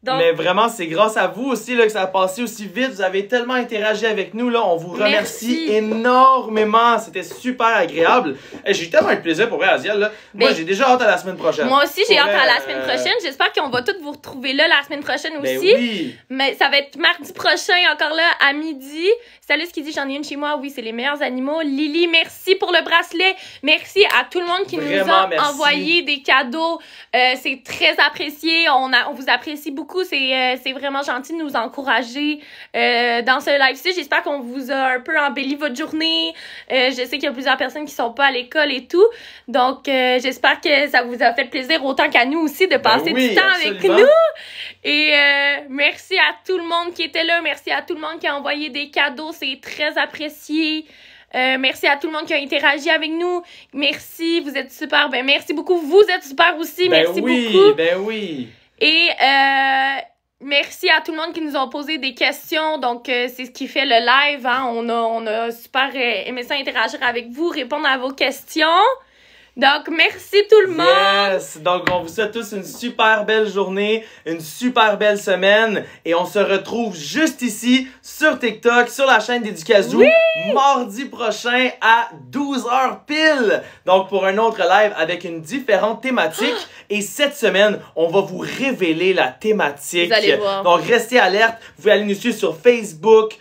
Donc, mais vraiment, c'est grâce à vous aussi là, que ça a passé aussi vite. Vous avez tellement interagi avec nous. Là. On vous remercie énormément. C'était super agréable. J'ai eu tellement de plaisir pour vrai, Asiel. Là. Moi, j'ai déjà hâte à la semaine prochaine. Moi aussi, j'ai hâte à la semaine prochaine. J'espère qu'on va tous vous retrouver là la semaine prochaine aussi. Oui. Mais ça va être mardi prochain, encore là, à midi. Salut, ce qui dit, j'en ai une chez moi. Oui, c'est les meilleurs animaux. Lily, merci pour le bracelet. Merci à tout le monde qui nous a envoyé des cadeaux. C'est très apprécié. On vous apprécie beaucoup. C'est vraiment gentil de nous encourager dans ce live-ci. J'espère qu'on vous a un peu embelli votre journée. Je sais qu'il y a plusieurs personnes qui sont pas à l'école et tout. Donc, j'espère que ça vous a fait plaisir autant qu'à nous aussi de passer du temps avec nous. Et merci à tout le monde qui était là. Merci à tout le monde qui a envoyé des cadeaux. C'est très apprécié. Merci à tout le monde qui a interagi avec nous. Merci, vous êtes super. Ben, merci beaucoup. Vous êtes super aussi. Merci beaucoup. Ben oui. Et merci à tout le monde qui nous a posé des questions. Donc, c'est ce qui fait le live. Hein. On a super aimé ça interagir avec vous, répondre à vos questions. Donc, merci tout le monde! Yes! Donc, on vous souhaite tous une super belle journée, une super belle semaine. Et on se retrouve juste ici, sur TikTok, sur la chaîne d'Educazou, mardi prochain à 12h pile. Donc, pour un autre live avec une différente thématique. Et cette semaine, on va vous révéler la thématique. Vous allez voir. Donc, restez alerte. Vous pouvez aller nous suivre sur Facebook,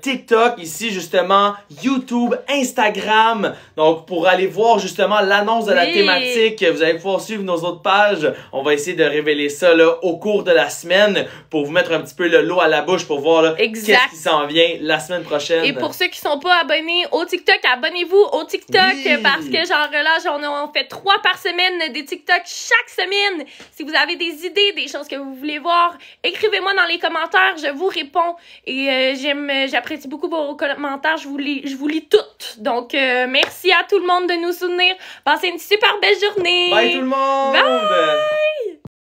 TikTok, ici justement, YouTube, Instagram. Donc, pour aller voir justement l'annonce de la thématique, vous allez pouvoir suivre nos autres pages. On va essayer de révéler ça là, au cours de la semaine pour vous mettre un petit peu le lot à la bouche pour voir qu'est-ce qui s'en vient la semaine prochaine. Et pour ceux qui sont pas abonnés au TikTok, abonnez-vous au TikTok parce que genre là, on fait 3 par semaine des TikTok chaque semaine. Si vous avez des idées, des choses que vous voulez voir, écrivez-moi dans les commentaires, je vous réponds. Et j'apprécie beaucoup vos commentaires, je vous lis toutes. Donc, merci à tout le monde de nous soutenir. Passez une super belle journée. Bye tout le monde! Bye!